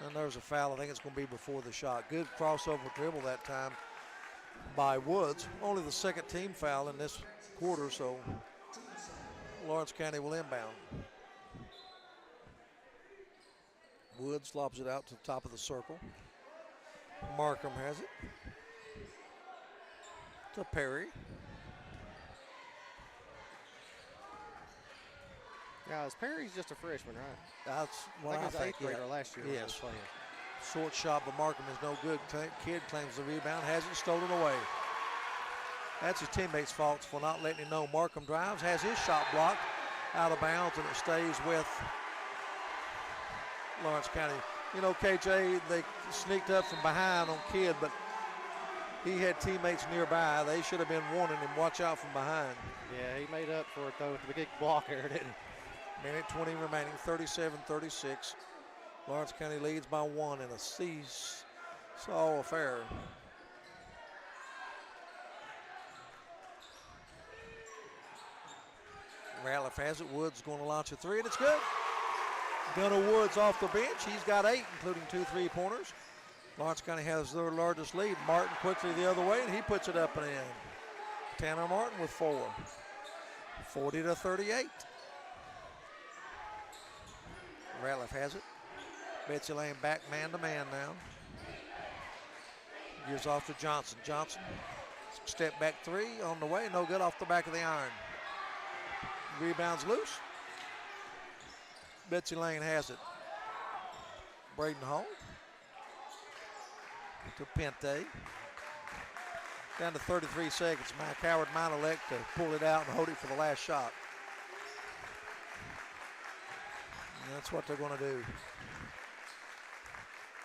And there's a foul. I think it's going to be before the shot. Good crossover dribble that time by Woods. Only the second team foul in this quarter, so Lawrence County will inbound. Woods lobs it out to the top of the circle. Markham has it. To Perry. Now, Perry's just a freshman, right? That's what I was think. 8th grader last year. when he was Yes. playing. Short shot, but Markham is no good. Kid claims the rebound, has it stolen away. That's his teammates' fault for not letting him know. Markham drives, has his shot blocked out of bounds, and it stays with Lawrence County. You know, KJ, they sneaked up from behind on Kidd, but he had teammates nearby. They should have been warning him, watch out from behind. Yeah, he made up for it, though, with the big block there, didn't he? Minute 20 remaining, 37-36. Lawrence County leads by 1 in a seesaw affair. Ratliff has it. Woods going to launch a three, and it's good. Gunnar Woods off the bench. He's got 8, including 2 3-pointers. Lawrence County has their largest lead. Martin quickly the other way, and he puts it up and in. Tanner Martin with 4. 40-38. Ratliff has it. Betsy Layne back man-to-man now. Gives off to Johnson. Johnson, step back 3 on the way. No good, off the back of the iron. Rebounds loose. Betsy Layne has it. Braden Hall to Pente. Down to 33 seconds. Mike Howard might elect to pull it out and hold it for the last shot. And that's what they're going to do.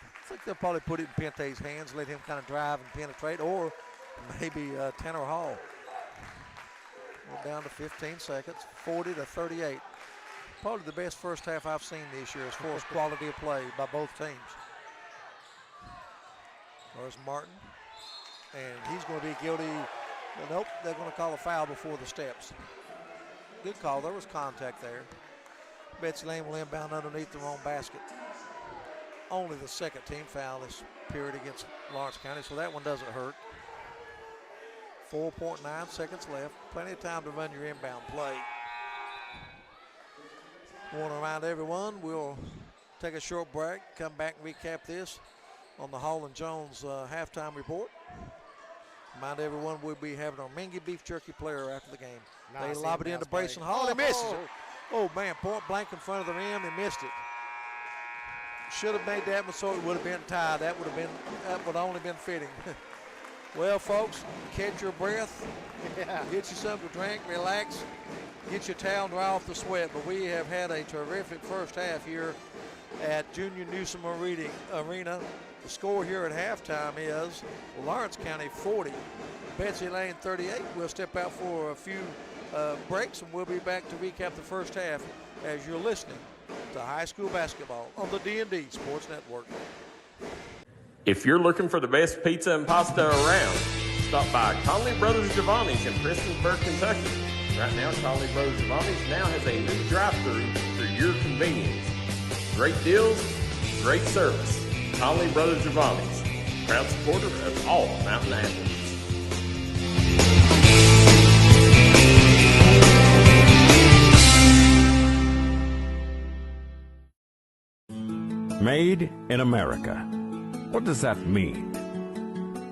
I think they'll probably put it in Pente's hands, let him kind of drive and penetrate, or maybe Tanner Hall. We're down to 15 seconds, 40-38. Probably the best first half I've seen this year as far as quality of play by both teams. There's Martin, and he's going to be guilty. Nope, they're going to call a foul before the steps. Good call, there was contact there. Betsy Layne will inbound underneath their own basket. Only the second team foul this period against Lawrence County, so that one doesn't hurt. 4.9 seconds left. Plenty of time to run your inbound play. I want to remind everyone, we'll take a short break, come back and recap this on the Hall & Jones halftime report. Remind everyone we'll be having our Mingy beef jerky player after the game. Nice they lob it into Brayson Hall. He misses it. Oh, man, point blank in front of the rim. They missed it. Should have made that one so it would have been tied. That would have only been fitting. Well, folks, catch your breath. Yeah. Get you something to drink, relax, get your towel and dry off the sweat. But we have had a terrific first half here at Junior Newsome Arena. The score here at halftime is Lawrence County 40, Betsy Layne 38. We'll step out for a few breaks, and we'll be back to recap the first half as you're listening to high school basketball on the D&D Sports Network. If you're looking for the best pizza and pasta around, stop by Conley Brothers Giovanni's in Prestonsburg, Kentucky. Right now, Conley Brothers Giovanni's now has a new drive-thru for your convenience. Great deals, great service. Conley Brothers Giovanni's, proud supporter of all mountain athletes. Made in America. What does that mean?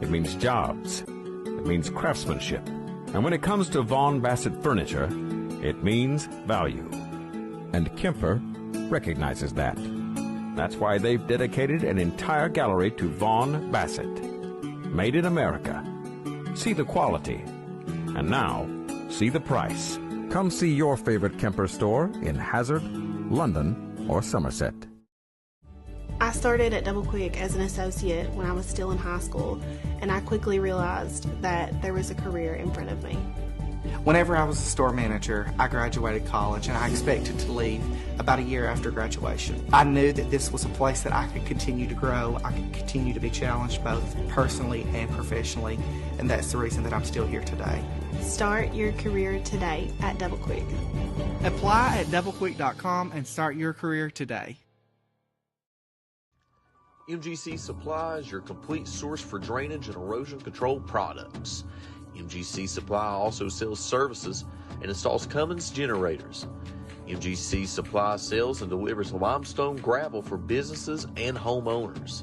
It means jobs. It means craftsmanship. And when it comes to Vaughn Bassett furniture, it means value. And Kemper recognizes that. That's why they've dedicated an entire gallery to Vaughn Bassett. Made in America. See the quality. And now, see the price. Come see your favorite Kemper store in Hazard, London, or Somerset. I started at Double Quick as an associate when I was still in high school, and I quickly realized that there was a career in front of me. Whenever I was a store manager, I graduated college and I expected to leave about a year after graduation. I knew that this was a place that I could continue to grow, I could continue to be challenged both personally and professionally, and that's the reason that I'm still here today. Start your career today at Double Quick. Apply at doublequick.com and start your career today. MGC Supply is your complete source for drainage and erosion control products. MGC Supply also sells services and installs Cummins generators. MGC supplies, sells, and delivers limestone gravel for businesses and homeowners.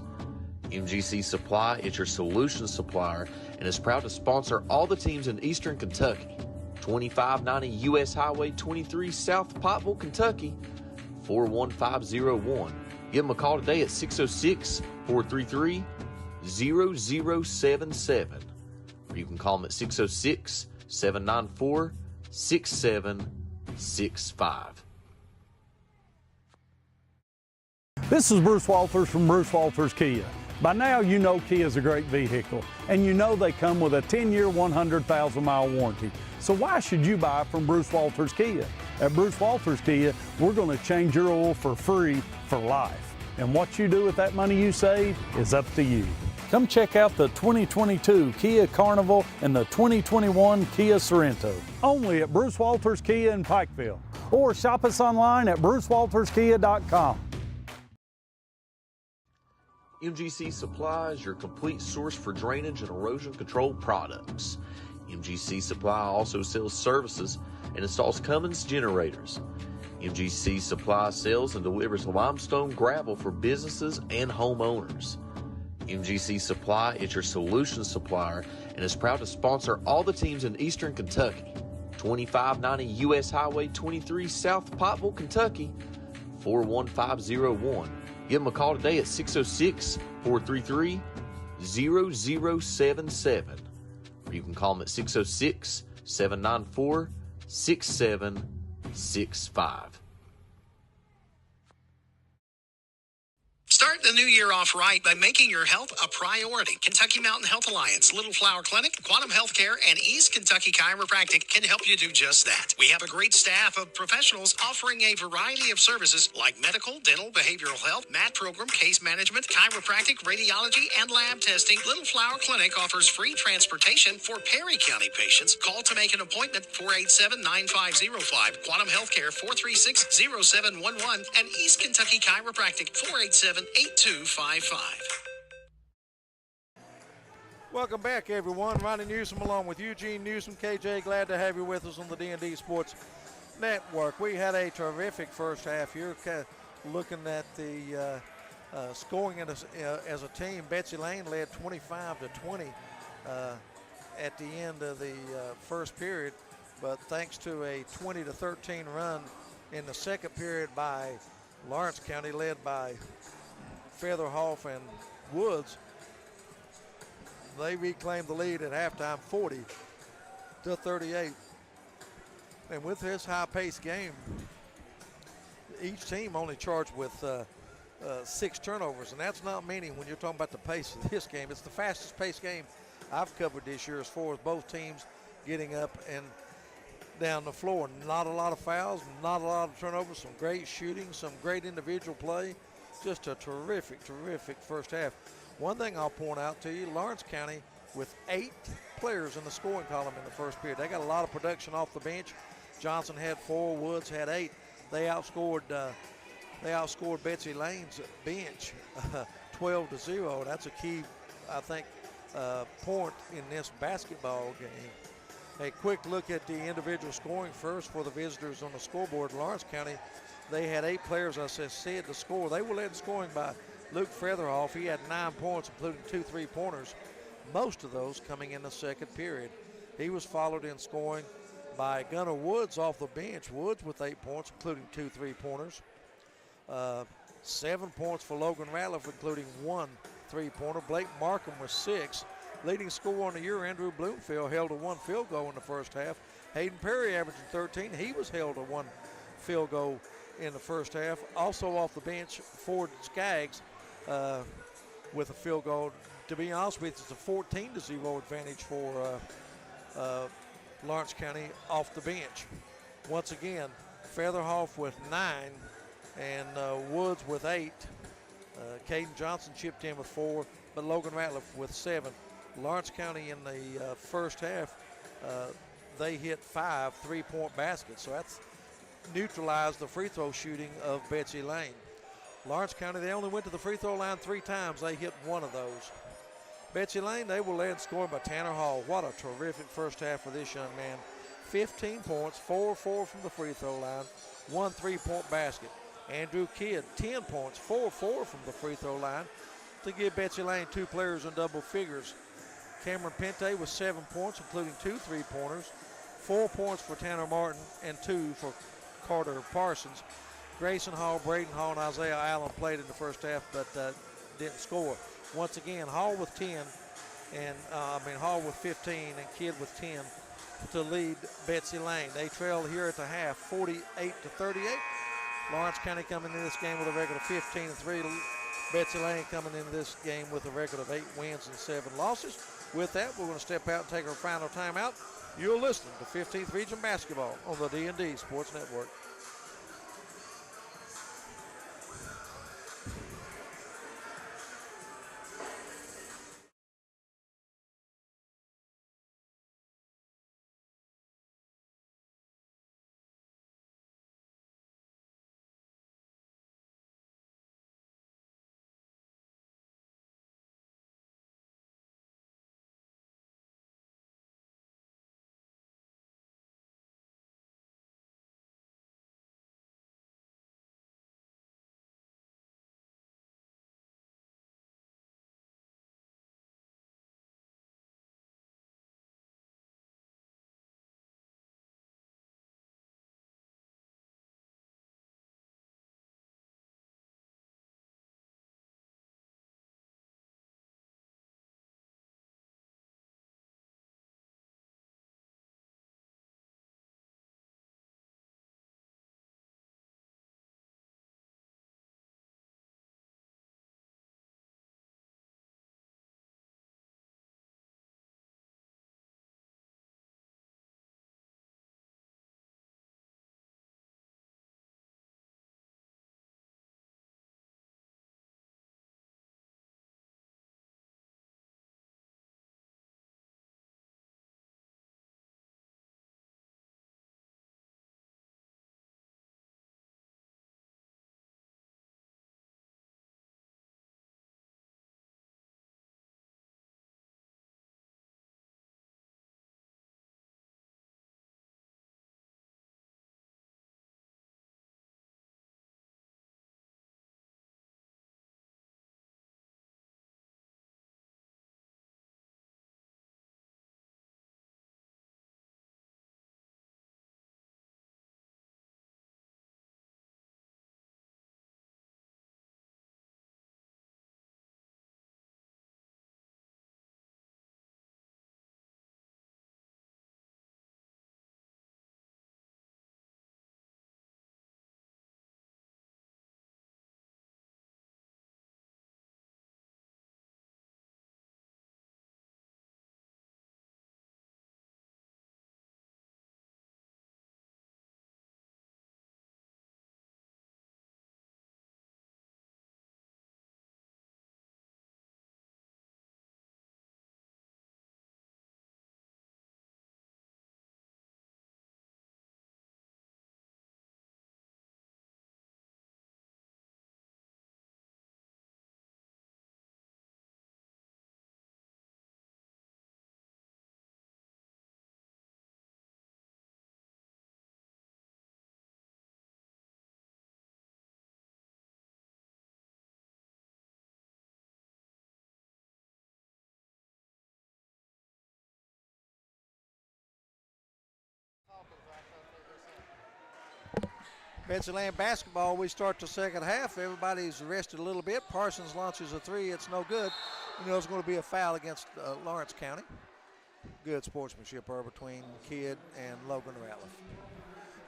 MGC Supply is your solutions supplier and is proud to sponsor all the teams in Eastern Kentucky. 2590 U.S. Highway 23 South Pottville, Kentucky, 41501. Give them a call today at 606-433-0077. Or you can call them at 606-794-6765. This is Bruce Walters from Bruce Walters Kia. By now you know Kia is a great vehicle, and you know they come with a 10-year, 100,000-mile warranty. So why should you buy from Bruce Walters Kia? At Bruce Walters Kia, we're going to change your oil for free for life. And what you do with that money you save is up to you. Come check out the 2022 Kia Carnival and the 2021 Kia Sorento. Only at Bruce Walters Kia in Pikeville. Or shop us online at brucewalterskia.com. MGC Supply is your complete source for drainage and erosion control products. MGC Supply also sells services and installs Cummins generators. MGC Supply sells and delivers limestone gravel for businesses and homeowners. MGC Supply is your solutions supplier and is proud to sponsor all the teams in Eastern Kentucky. 2590 U.S. Highway 23 South Pottville, Kentucky, 41501. Give them a call today at 606-433-0077. Or you can call them at 606-794-6765. Start the new year off right by making your health a priority. Kentucky Mountain Health Alliance, Little Flower Clinic, Quantum Healthcare, and East Kentucky Chiropractic can help you do just that. We have a great staff of professionals offering a variety of services like medical, dental, behavioral health, mat program, case management, chiropractic, radiology, and lab testing. Little Flower Clinic offers free transportation for Perry County patients. Call to make an appointment, 487-9505. Quantum Healthcare, 436-0711. And East Kentucky Chiropractic, 487-8255. Welcome back, everyone. Ronnie Newsome along with Eugene Newsome. KJ, glad to have you with us on the D&D Sports Network. We had a terrific first half here. Looking at the scoring as a team, Betsy Layne led 25-20 at the end of the first period, but thanks to a 20-13 run in the second period by Lawrence County, led by Featherhoff and Woods, they reclaimed the lead at halftime, 40-38. And with this high-paced game, each team only charged with 6 turnovers, and that's not many when you're talking about the pace of this game. It's the fastest-paced game I've covered this year as far as both teams getting up and down the floor. Not a lot of fouls, not a lot of turnovers, some great shooting, some great individual play. Just a terrific, terrific first half. One thing I'll point out to you, Lawrence County with 8 players in the scoring column in the first period. They got a lot of production off the bench. Johnson had 4, Woods had 8. They outscored Betsy Layne's bench 12-0. That's a key, I think, point in this basketball game. A quick look at the individual scoring first for the visitors on the scoreboard. Lawrence County, they had 8 players, as I said, to score. They were led in scoring by Luke Featherhoff. He had 9 points, including 2 3-pointers, most of those coming in the second period. He was followed in scoring by Gunnar Woods off the bench. Woods with 8 points, including 2 3-pointers. 7 points for Logan Ratliff, including 1 3-pointer. Blake Markham with 6. Leading scorer on the year, Andrew Bloomfield, held to 1 field goal in the first half. Hayden Perry averaging 13. He was held to 1 field goal in the first half. Also off the bench, Ford Skaggs with a field goal. To be honest with you, it's a 14-0 advantage for Lawrence County off the bench. Once again, Featherhoff with 9 and Woods with 8. Caden Johnson chipped in with 4, but Logan Ratliff with 7. Lawrence County in the first half, they hit 5 3-point baskets, so that's neutralized the free throw shooting of Betsy Layne. Lawrence County, they only went to the free throw line 3 times. They hit 1 of those. Betsy Layne, they were led scoring by Tanner Hall. What a terrific first half for this young man. 15 points, 4 from the free throw line, 1 3-point basket. Andrew Kidd, 10 points, 4 from the free throw line to give Betsy Layne 2 players in double figures. Cameron Pente with 7 points, including 2 3-pointers, 4 points for Tanner Martin and 2 for Carter Parsons. Grayson Hall, Braden Hall, and Isaiah Allen played in the first half but didn't score. Once again, Hall with 10, and Hall with 15 and Kidd with 10 to lead Betsy Layne. They trail here at the half, 48-38. Lawrence County coming into this game with a record of 15-3. Betsy Layne coming into this game with a record of 8 wins and 7 losses. With that, we're going to step out and take our final timeout. You're listening to 15th Region Basketball on the D&D Sports Network. Betsy Layne basketball, we start the second half. Everybody's rested a little bit. Parsons launches a 3. It's no good. You know it's going to be a foul against Lawrence County. Good sportsmanship there between Kidd and Logan Ratliff.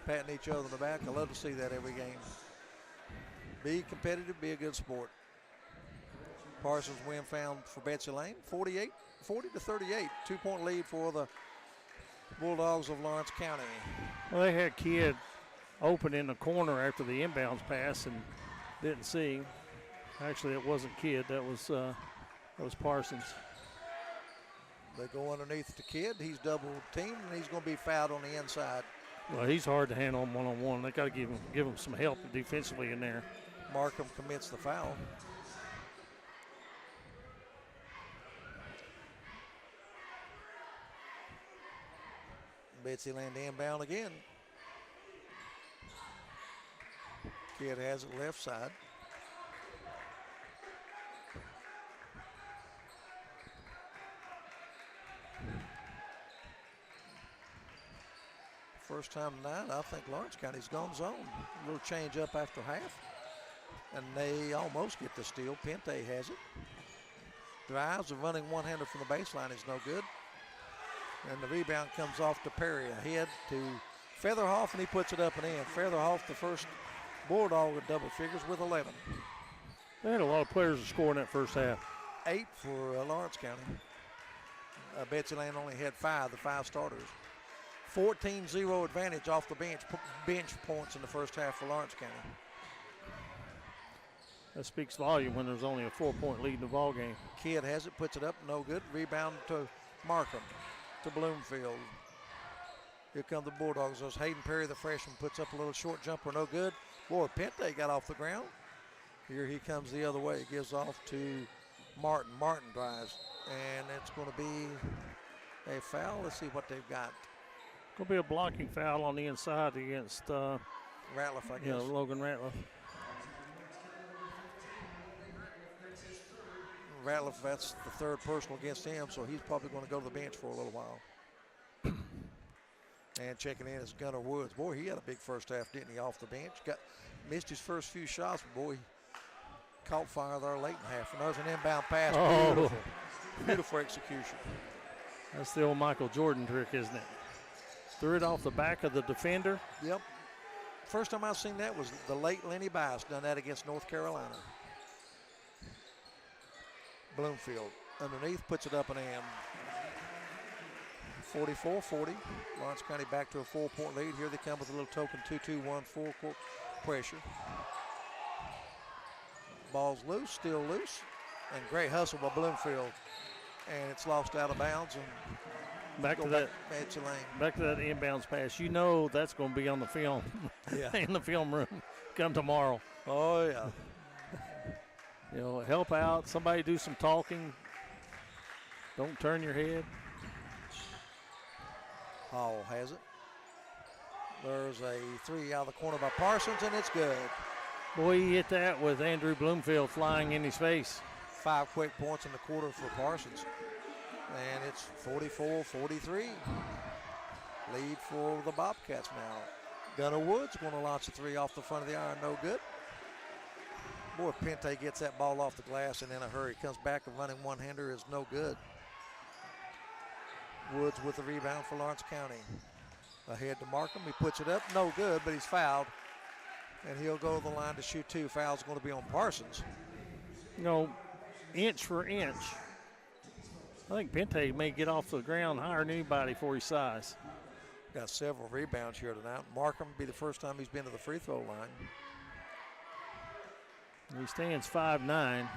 Patting each other in the back. I love to see that every game. Be competitive, be a good sport. Parsons win found for Betsy Layne, 40-38, 2-point lead for the Bulldogs of Lawrence County. Well, they had Kidd open in the corner after the inbounds pass and didn't see him. Actually, it wasn't Kidd. That was Parsons. They go underneath the Kidd. He's double teamed, and he's going to be fouled on the inside. Well, he's hard to handle on one-on-one. They got to give him some help defensively in there. Markham commits the foul. Betsy Layne to inbound again. Kid has it left side. First time tonight, I think Lawrence County's gone zone. A little change up after half. And they almost get the steal. Pente has it. Drives, a running one-hander from the baseline is no good. And the rebound comes off to Perry. Ahead to Featherhoff, and he puts it up and in. Featherhoff, the first Bulldog with double figures with 11. They had a lot of players scoring that first half. 8 for Lawrence County. Betsy Layne only had 5, the 5 starters. 14-0 advantage off the bench points in the first half for Lawrence County. That speaks volume when there's only a 4-point lead in the ball game. Kidd has it, puts it up, no good. Rebound to Markham, to Bloomfield. Here come the Bulldogs. There's Hayden Perry, the freshman, puts up a little short jumper, no good. Boy, Pente got off the ground. Here he comes the other way. Gives off to Martin. Martin drives, and it's going to be a foul. Let's see what they've got. Going to be a blocking foul on the inside against Ratliff, I guess. Logan Ratliff. Ratliff, that's the third personal against him, so he's probably going to go to the bench for a little while. And checking in is Gunnar Woods. Boy, he had a big first half, didn't he, off the bench? Missed his first few shots, but boy, he caught fire there late in half. And there's an inbound pass. Oh. Beautiful. Beautiful execution. That's the old Michael Jordan trick, isn't it? Threw it off the back of the defender. Yep. First time I've seen that was the late Lenny Bias done that against North Carolina. Bloomfield underneath, puts it up and in. 44-40. Lawrence County back to a 4-point lead. Here they come with a little token 2-2-1 full-court pressure. Ball's loose, still loose. And great hustle by Bloomfield. And it's lost out of bounds. And Back to that inbounds pass. You know that's going to be on the film. Yeah. In the film room come tomorrow. Oh, yeah. Help out. Somebody do some talking. Don't turn your head. Hall has it. There's a 3 out of the corner by Parsons, and it's good. Boy, he hit that with Andrew Bloomfield flying in his face. 5 quick points in the quarter for Parsons. And it's 44-43. Lead for the Bobcats now. Gunnar Woods going to launch a 3 off the front of the iron, no good. Boy, Pente gets that ball off the glass and in a hurry. Comes back and running one-hander is no good. Woods with the rebound for Lawrence County. Ahead to Markham. He puts it up. No good, but he's fouled. And he'll go to the line to shoot 2. Foul's going to be on Parsons. Inch for inch. I think Pente may get off the ground higher than anybody for his size. Got several rebounds here tonight. Markham will be the first time he's been to the free throw line. He stands 5'9".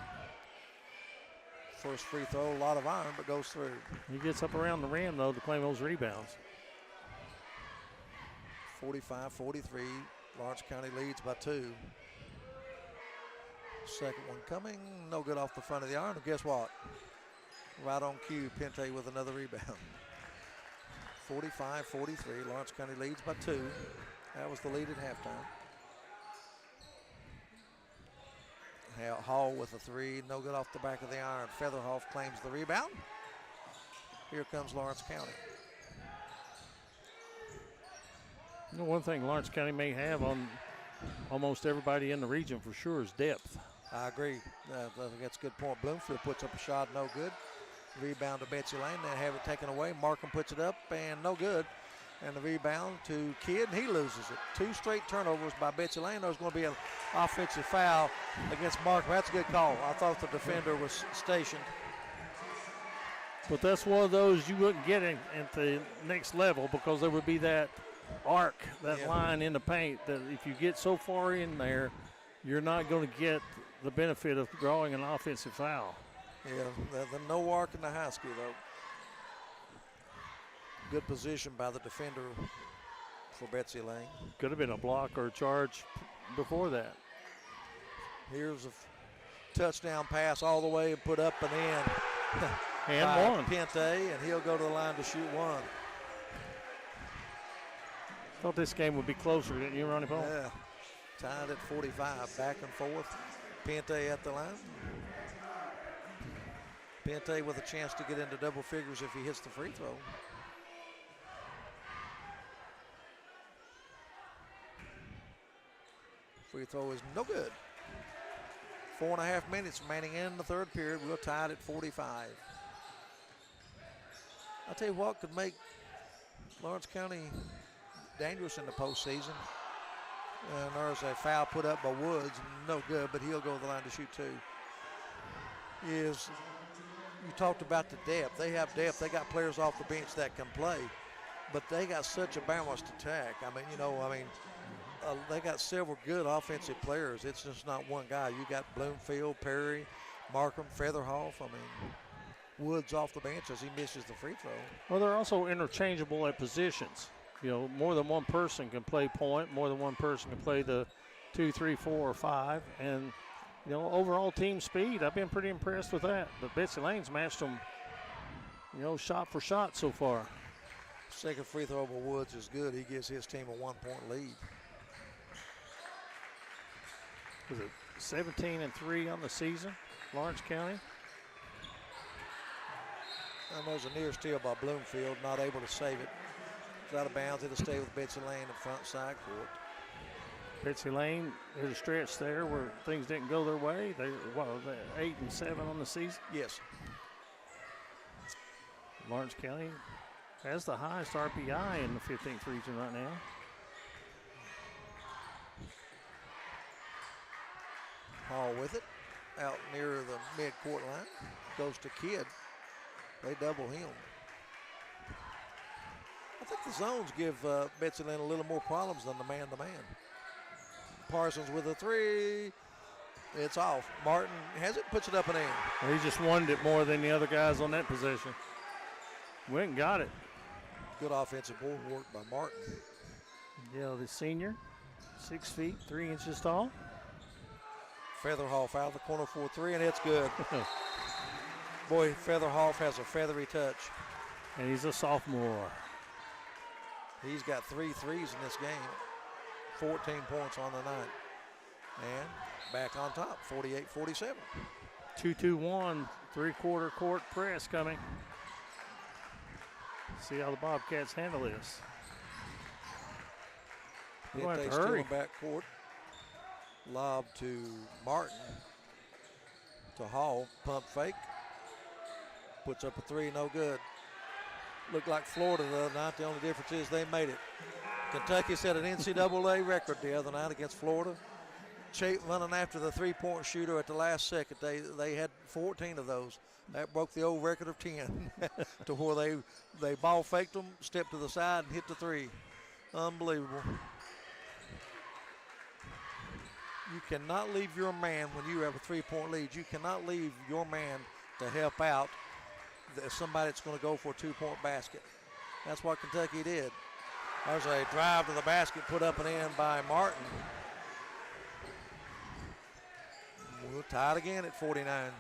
First free throw, a lot of iron, but goes through. He gets up around the rim, though, to claim those rebounds. 45-43. Lawrence County leads by 2. Second one coming. No good off the front of the iron. And guess what? Right on cue, Pente with another rebound. 45-43. Lawrence County leads by 2. That was the lead at halftime. Hall with a 3, no good off the back of the iron. Featherhoff claims the rebound. Here comes Lawrence County. One thing Lawrence County may have on almost everybody in the region for sure is depth. I agree. I think that's a good point. Bloomfield puts up a shot, no good. Rebound to Betsy Layne. They have it taken away. Markham puts it up, and no good. And the rebound to Kidd, and he loses it. 2 straight turnovers by Betsy Layne. There's going to be an offensive foul against Markham. That's a good call. I thought the defender was stationed. But that's one of those you wouldn't get at the next level because there would be that arc, that line in the paint, that if you get so far in there, you're not going to get the benefit of drawing an offensive foul. Yeah, the no arc in the high school, though. Good position by the defender for Betsy Layne. Could have been a block or a charge before that. Here's a touchdown pass all the way and put up and in. And one. Pente, and he'll go to the line to shoot 1. Thought this game would be closer, didn't you, Ronnie Paul? Yeah. Tied at 45, back and forth. Pente at the line. Pente with a chance to get into double figures if he hits the free throw. Free throw is no good. 4.5 minutes remaining in the third period. We're tied at 45. I'll tell you what could make Lawrence County dangerous in the postseason. And there's a foul put up by Woods, no good, but he'll go to the line to shoot two. Is you talked about the depth. They have depth. They got players off the bench that can play, but they got such a balanced attack. I mean, they got several good offensive players. It's just not one guy. You got Bloomfield, Perry, Markham, Featherhoff. I mean, Woods off the bench as he misses the free throw. Well, they're also interchangeable at positions. More than one person can play point. More than one person can play the 2, 3, 4, or 5. And, overall team speed, I've been pretty impressed with that. But Betsy Layne's matched them, shot for shot so far. Second free throw by Woods is good. He gives his team a 1-point lead. Was it 17-3 on the season, Lawrence County? And there's a near steal by Bloomfield, not able to save it. It's out of bounds. It'll stay with Betsy Layne in front side court. Betsy Layne, there's a stretch there where things didn't go their way. They're 8-7 on the season. Yes. Lawrence County has the highest RPI in the 15th region right now. Hall with it, out near the mid-court line. Goes to Kidd. They double him. I think the zones give Betsy Layne a little more problems than the man-to-man. Parsons with a three. It's off. Martin has it, puts it up and in. Well, he just wanted it more than the other guys on that possession. Went and got it. Good offensive board work by Martin. Yeah, the senior, 6 feet, 3 inches tall. Featherhoff out of the corner for a three, and it's good. Boy, Featherhoff has a feathery touch. And he's a sophomore. He's got 3 threes in this game. 14 points on the night. And back on top, 48-47. 2-2-1, three-quarter court press coming. See how the Bobcats handle this. They're going to have to hurry. Back court. Lob to Martin. To Hall. Pump fake. Puts up a three, no good. Looked like Florida the other night. The only difference is they made it. Kentucky set an NCAA record the other night against Florida. Running after the three-point shooter at the last second. They had 14 of those. That broke the old record of 10 to where they ball faked them, stepped to the side, and hit the three. Unbelievable. You cannot leave your man when you have a three-point lead. You cannot leave your man to help out somebody that's going to go for a two-point basket. That's what Kentucky did. There's a drive to the basket put up and in by Martin. We're tied again at 49.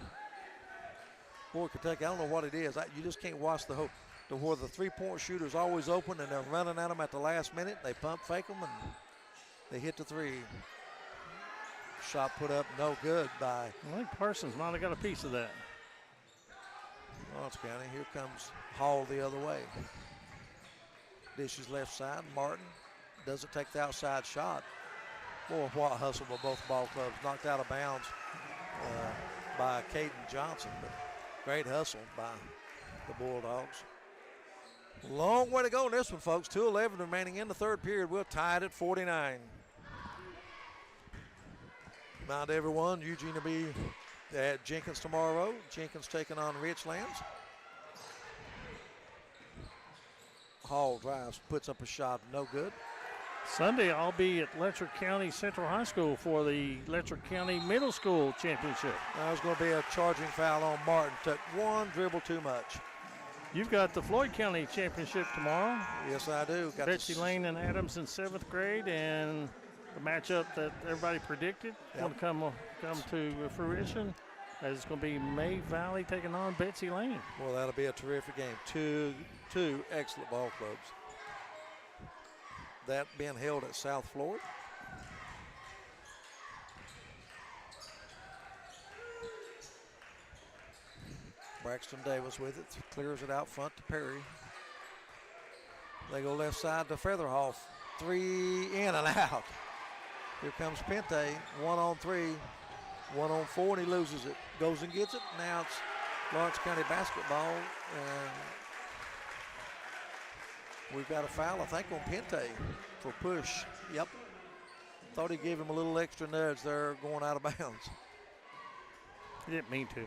Boy, Kentucky, I don't know what it is. You just can't watch the whole, to where the three-point shooter's always open and they're running at them at the last minute. They pump fake them and they hit the three. Shot put up, no good by. I think Parsons might have got a piece of that. Lawrence County, here comes Hall the other way. Dishes left side, Martin doesn't take the outside shot. Boy, what a hustle by both ball clubs. Knocked out of bounds by Caden Johnson, but great hustle by the Bulldogs. Long way to go in this one, folks. 2:11 remaining in the third period. We're tied at 49. Remind everyone, Eugene will be at Jenkins tomorrow. Jenkins taking on Richlands. Hall drives, puts up a shot, no good. Sunday, I'll be at Letcher County Central High School for the Letcher County Middle School Championship. There's going to be a charging foul on Martin. Took one dribble too much. You've got the Floyd County Championship tomorrow. Yes, I do. Got Betsy Layne and Adams in 7th grade, and the matchup that everybody predicted will come to fruition. It's going to be May Valley taking on Betsy Layne. Well, that'll be a terrific game. Two excellent ball clubs. that being held at South Florida. Braxton Davis with it, clears it out front to Perry. They go left side to Featherhoff. 3 in and out. Here comes Pente, 1-on-3, 1-on-4, and he loses it. Goes and gets it. Now it's Lawrence County basketball, and we've got a foul, I think, on Pente for push. Yep. Thought he gave him a little extra nudge there going out of bounds. He didn't mean to.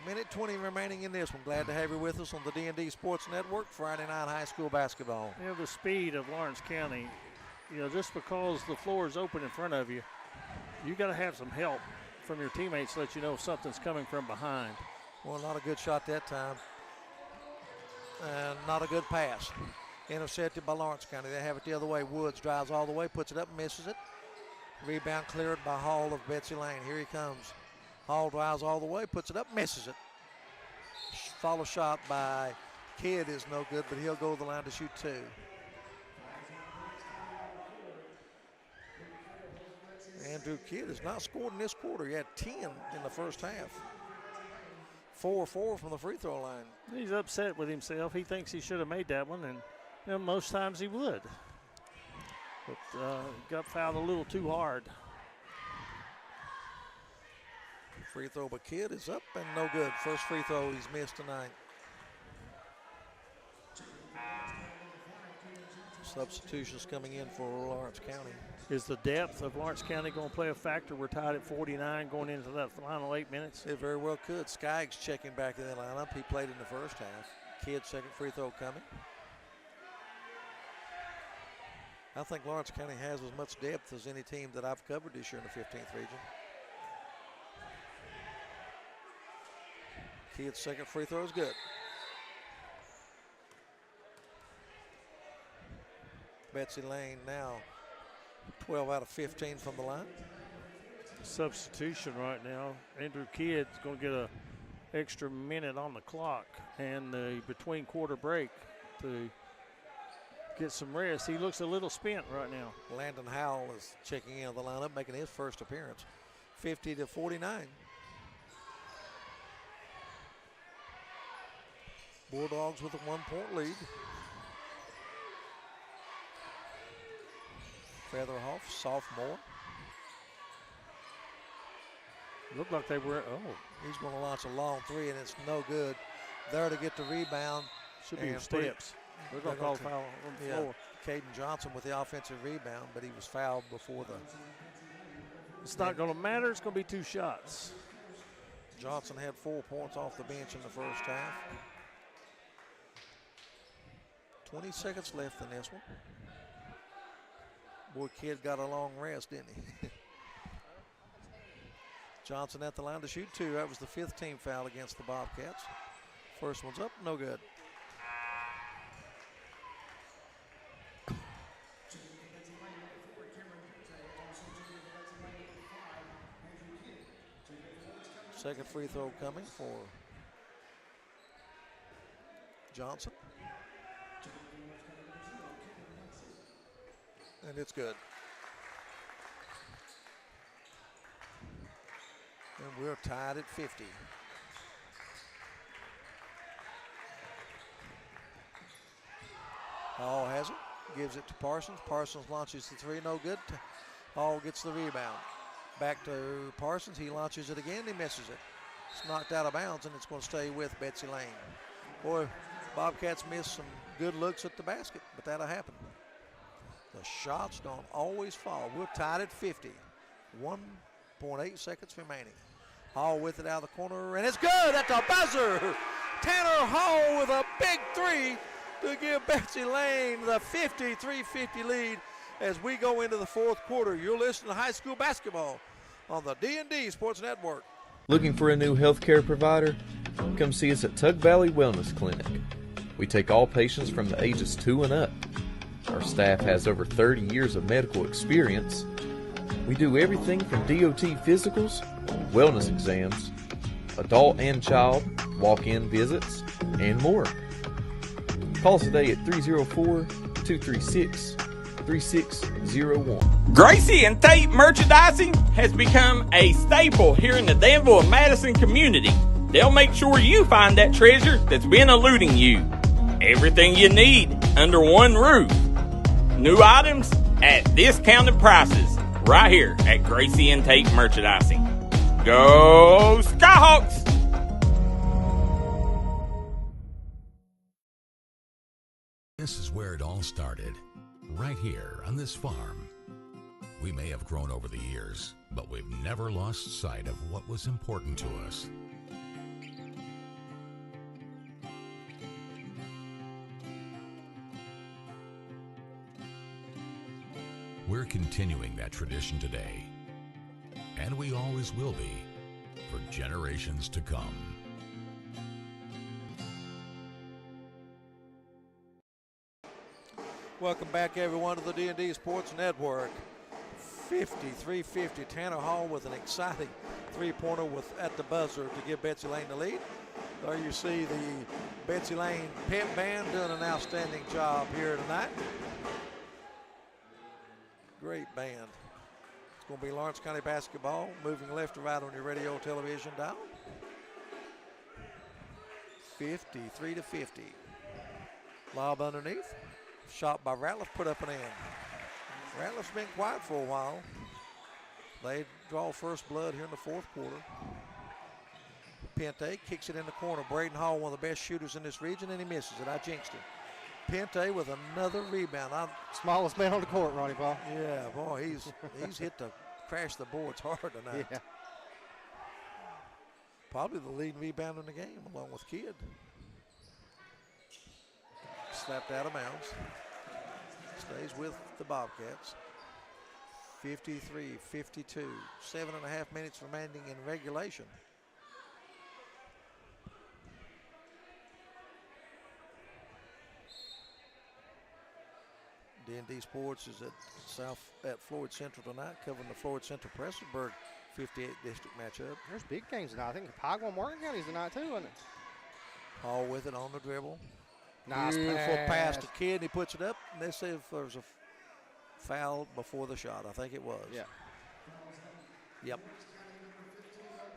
Minute 20 remaining in this one. Glad to have you with us on the D&D Sports Network, Friday night high school basketball. You know, the speed of Lawrence County, you know, just because the floor is open in front of you, you got to have some help from your teammates to let you know if something's coming from behind. Well, not a good shot that time. And not a good pass. Intercepted by Lawrence County. They have it the other way. Woods drives all the way, puts it up, misses it. Rebound cleared by Hall of Betsy Layne. Here he comes. Hall drives all the way, puts it up, misses it. Follow shot by Kidd is no good, but he'll go to the line to shoot 2. Andrew Kidd has not scored in this quarter. He had 10 in the first half. 4-4 from the free throw line. He's upset with himself. He thinks he should have made that one, and you know, most times he would. But got fouled a little too hard. Free throw by Kidd is up and no good. First free throw he's missed tonight. Substitutions coming in for Lawrence County. Is the depth of Lawrence County going to play a factor? We're tied at 49 going into that final 8 minutes. It very well could. Skaggs checking back in the lineup. He played in the first half. Kidd second free throw coming. I think Lawrence County has as much depth as any team that I've covered this year in the 15th region. Kidd's second free throw is good. Betsy Layne now 12 out of 15 from the line. Substitution right now. Andrew Kidd's going to get an extra minute on the clock and the between quarter break to get some rest. He looks a little spent right now. Landon Howell is checking into the lineup, making his first appearance. 50-49. Bulldogs with a 1-point lead. Featherhoff, sophomore. Looked like they were, He's going to launch a long 3, and it's no good. There to get the rebound. Should be steps. They're going to call foul on the floor. Caden Johnson with the offensive rebound, but he was fouled before the. It's not going to matter. It's going to be 2 shots. Johnson had 4 points off the bench in the first half. 20 seconds left in this one. Boy, Kidd got a long rest, didn't he? Johnson at the line to shoot 2. That was the 5th team foul against the Bobcats. First one's up, no good. Second free throw coming for Johnson. And it's good. And we're tied at 50. Hall has it, gives it to Parsons. Parsons launches the 3, no good. Hall gets the rebound. Back to Parsons, he launches it again, he misses it. It's knocked out of bounds, and it's going to stay with Betsy Layne. Boy, Bobcats missed some good looks at the basket, but that'll happen. The shots don't always fall. We're tied at 50. 1.8 seconds remaining. Hall with it out of the corner, and it's good at the buzzer. Tanner Hall with a big 3 to give Betsy Layne the 53-50 lead as we go into the 4th quarter. You're listening to high school basketball on the D&D Sports Network. Looking for a new healthcare provider? Come see us at Tug Valley Wellness Clinic. We take all patients from the ages 2 and up. Our staff has over 30 years of medical experience. We do everything from DOT physicals, wellness exams, adult and child, walk-in visits, and more. Call us today at 304 236-3601. Gracie and Tate Merchandising has become a staple here in the Danville and Madison community. They'll make sure you find that treasure that's been eluding you. Everything you need under one roof. New items at discounted prices right here at Gracie and Tate Merchandising. Go Skyhawks! This is where it all started, right here on this farm. We may have grown over the years, but we've never lost sight of what was important to us. We're continuing that tradition today, and we always will be for generations to come. Welcome back, everyone, to the D&D Sports Network. 53-50, Tanner Hall with an exciting three-pointer at the buzzer to give Betsy Layne the lead. There you see the Betsy Layne pep band doing an outstanding job here tonight. Great band. It's going to be Lawrence County basketball, moving left to right on your radio television dial. 53-50. Lob underneath. Shot by Ratliff, put up and in. Ratliff's been quiet for a while. They draw first blood here in the fourth quarter. Pente kicks it in the corner. Braden Hall, one of the best shooters in this region, and he misses it. I jinxed him. Pente with another rebound. Smallest man on the court, Ronnie Paul. Yeah, boy, he's hit to crash the boards hard tonight. Yeah. Probably the leading rebounder in the game, along with Kidd. Slapped out of bounds. Stays with the Bobcats. 53-52. 7.5 minutes remaining in regulation. D&D Sports is at Floyd Central tonight, covering the Floyd Central Prestonsburg 58 district matchup. There's big games tonight. I think Pogwell Morgan County's tonight too, isn't it? Hall with it on the dribble. Nice Beautiful pass to Kidd. He puts it up. And they say if there's a foul before the shot. I think it was. Yeah. Yep.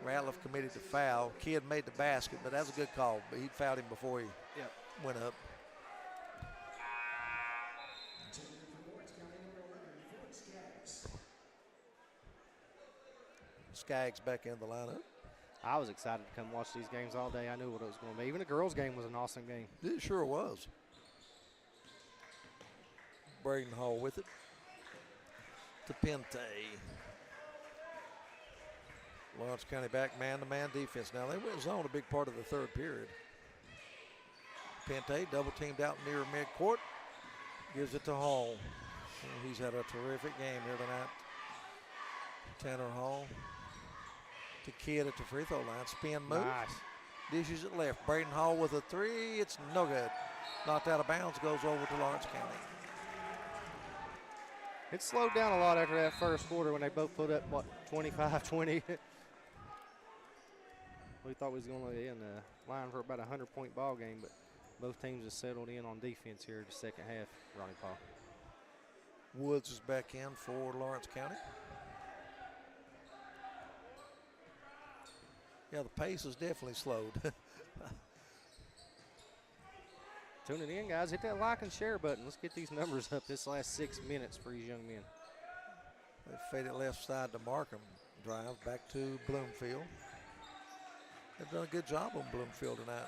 Ratliff committed the foul. Kidd made the basket, but that was a good call. But he fouled him before he went up. Skaggs back in the lineup. I was excited to come watch these games all day. I knew what it was going to be. Even the girls' game was an awesome game. It sure was. Braden Hall with it. To Pente. Lawrence County back man-to-man defense. Now, they went zone a big part of the third period. Pente double-teamed out near midcourt. Gives it to Hall. He's had a terrific game here tonight. Tanner Hall. To Kidd at the free throw line. Spin move. Nice. Dishes it left. Braden Hall with a three. It's no good. Knocked out of bounds. Goes over to Lawrence County. It slowed down a lot after that first quarter when they both put up, 25-20. We thought we was going to be in the line for about a 100-point ball game, but both teams have settled in on defense here in the second half, Ronnie Paul. Woods is back in for Lawrence County. Yeah, the pace is definitely slowed. Tuning in, guys. Hit that like and share button. Let's get these numbers up this last 6 minutes for these young men. They fade it left side to Markham. Drive back to Bloomfield. They've done a good job on Bloomfield tonight.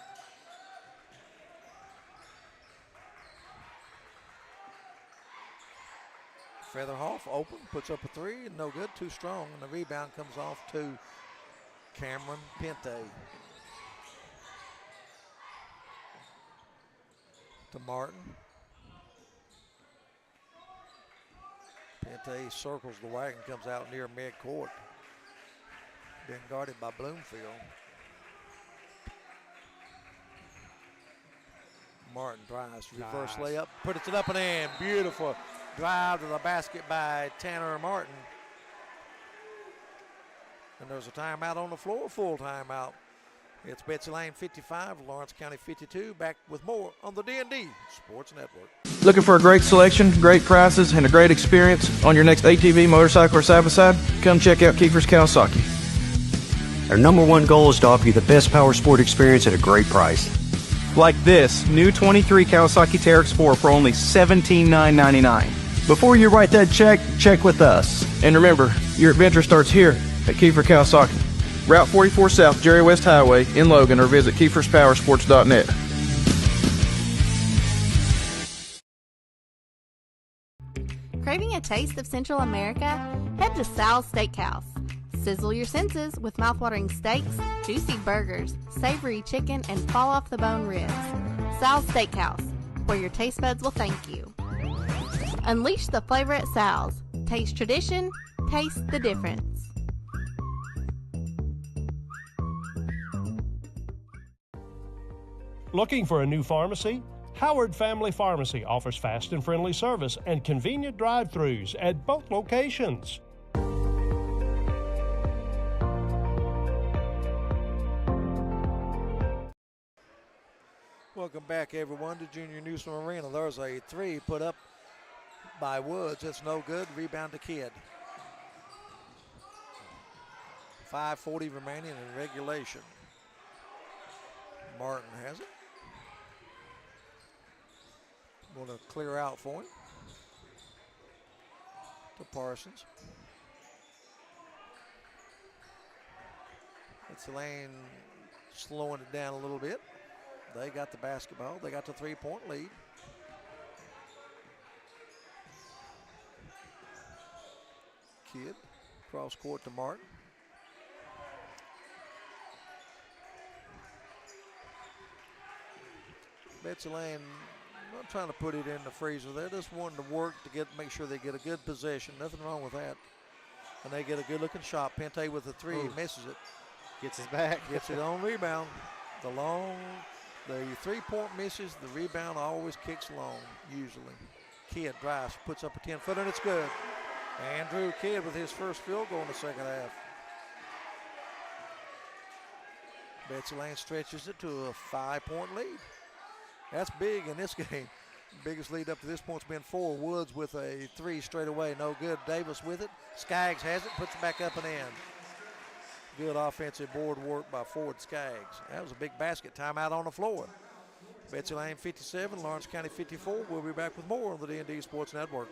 Featherhoff open, puts up a three, no good, too strong, and the rebound comes off to Cameron Pente. To Martin. Pente circles the wagon, comes out near midcourt. Been guarded by Bloomfield. Martin drives, reverse layup, puts it up and in. Beautiful drive to the basket by Tanner Martin. And there's a timeout on the floor, full timeout. It's Betsy Layne 55, Lawrence County 52. Back with more on the D&D Sports Network. Looking for a great selection, great prices, and a great experience on your next ATV, motorcycle, or side-by-side? Come check out Kiefer's Kawasaki. Our number one goal is to offer you the best power sport experience at a great price. Like this new 23 Kawasaki Teryx 4 for only $17,999. Before you write that check, check with us. And remember, your adventure starts here at Kiefer Kawasaki. Route 44 South, Jerry West Highway in Logan, or visit KiefersPowersports.net. Craving a taste of Central America? Head to Sal's Steakhouse. Sizzle your senses with mouthwatering steaks, juicy burgers, savory chicken, and fall-off-the-bone ribs. Sal's Steakhouse, where your taste buds will thank you. Unleash the flavor at Sal's. Taste tradition, taste the difference. Looking for a new pharmacy? Howard Family Pharmacy offers fast and friendly service and convenient drive-thrus at both locations. Welcome back, everyone, to Junior Newsome Arena. There's a three put up by Woods. It's no good. Rebound to Kidd. 5:40 remaining in regulation. Martin has it. Going to clear out for him. To Parsons. It's Layne slowing it down a little bit. They got the basketball. They got the three-point lead. Kidd cross court to Martin. Betsy Layne, not trying to put it in the freezer. They're just wanting to work to make sure they get a good possession. Nothing wrong with that. And they get a good-looking shot. Pente with a three. He misses it. Gets his back. Gets it on rebound. The three-point misses. The rebound always kicks long, usually. Kidd drives, puts up a 10-footer, and it's good. Andrew Kidd with his first field goal in the second half. Betsy Layne stretches it to a 5-point lead. That's big in this game. Biggest lead up to this point has been 4. Woods with a 3 straight away. No good. Davis with it. Skaggs has it. Puts it back up and in. Good offensive board work by Ford Skaggs. That was a big basket. Timeout on the floor. Betsy Layne 57, Lawrence County 54. We'll be back with more on the D&D Sports Network.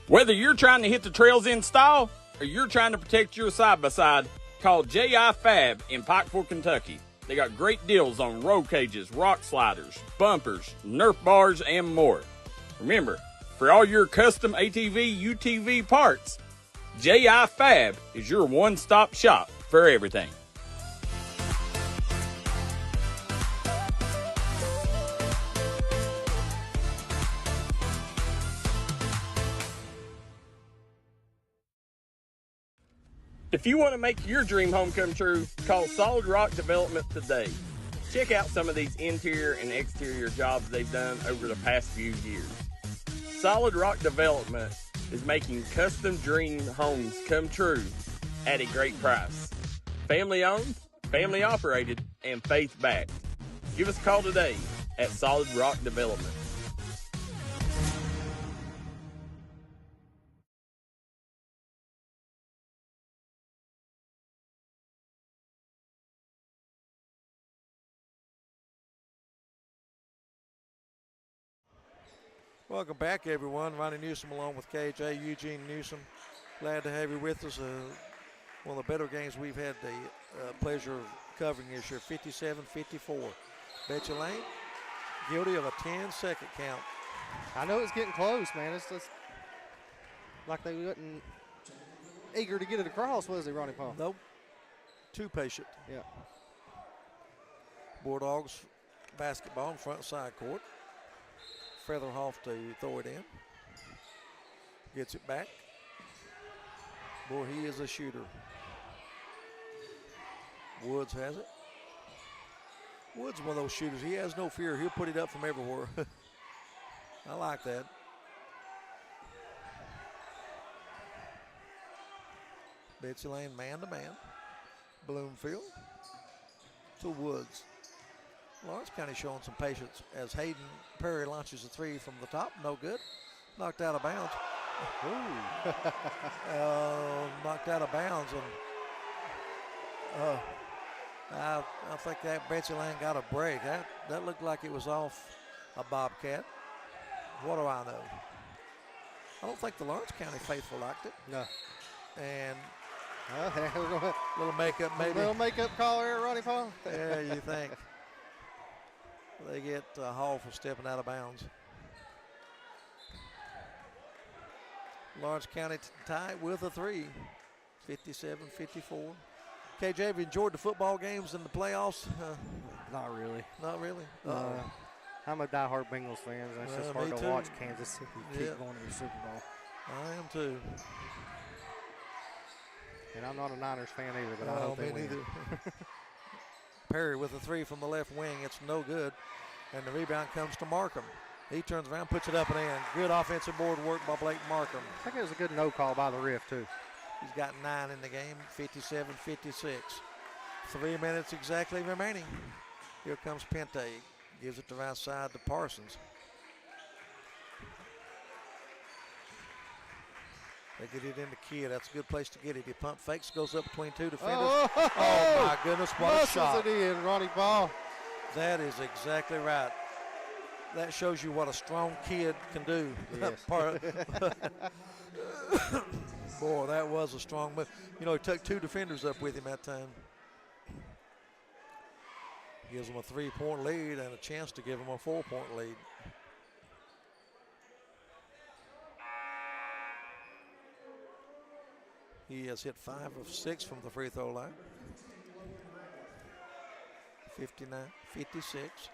Whether you're trying to hit the trails in style or you're trying to protect your side-by-side, call J.I. Fab in Pikeville, Kentucky. They got great deals on roll cages, rock sliders, bumpers, Nerf bars, and more. Remember, for all your custom ATV, UTV parts, J.I. Fab is your one-stop shop for everything. If you want to make your dream home come true, call Solid Rock Development today. Check out some of these interior and exterior jobs they've done over the past few years. Solid Rock Development is making custom dream homes come true at a great price. Family owned, family operated, and faith backed. Give us a call today at Solid Rock Development. Welcome back, everyone. Ronnie Newsome along with KJ, Eugene Newsome. Glad to have you with us. One of the better games we've had the pleasure of covering this year, 57-54. Betsy Layne, guilty of a 10-second count. I know it's getting close, man. It's just like they wasn't eager to get it across, was he, Ronnie Paul? Nope. Too patient. Yeah. Bulldogs basketball in front side court. Featherhoff to throw it in. Gets it back. Boy, he is a shooter. Woods has it. Woods is one of those shooters. He has no fear. He'll put it up from everywhere. I like that. Betsy Layne man-to-man. Bloomfield to Woods. Lawrence County showing some patience as Hayden Perry launches a three from the top. No good. Knocked out of bounds. Knocked out of bounds. And I think that Betsy Layne got a break. That looked like it was off a Bobcat. What do I know? I don't think the Lawrence County faithful liked it. No. And little makeup maybe. A little makeup call here, Ronnie Paul. Yeah, you think. They get Hall for stepping out of bounds. Lawrence County tied with a three, 57-54. KJ, have you enjoyed the football games and the playoffs? Not really. Not really? I'm a diehard Bengals fan. It's just hard to watch Kansas City keep going to the Super Bowl. I am too. And I'm not a Niners fan either, but I hope they win. Perry with a three from the left wing. It's no good. And the rebound comes to Markham. He turns around, puts it up and in. Good offensive board work by Blake Markham. I think it was a good no call by the ref, too. He's got 9 in the game, 57-56. 3 minutes exactly remaining. Here comes Pente. Gives it to right side to Parsons. They get it into Kidd. That's a good place to get it. He pump fakes, goes up between two defenders. Oh my goodness, what a shot. It in, Ronnie Ball. That is exactly right. That shows you what a strong kid can do. Yes. Boy, that was a strong move. You know, he took 2 defenders up with him that time. Gives them a 3-point lead and a chance to give them a 4-point lead. He has hit 5 of 6 from the free throw line. 59-56.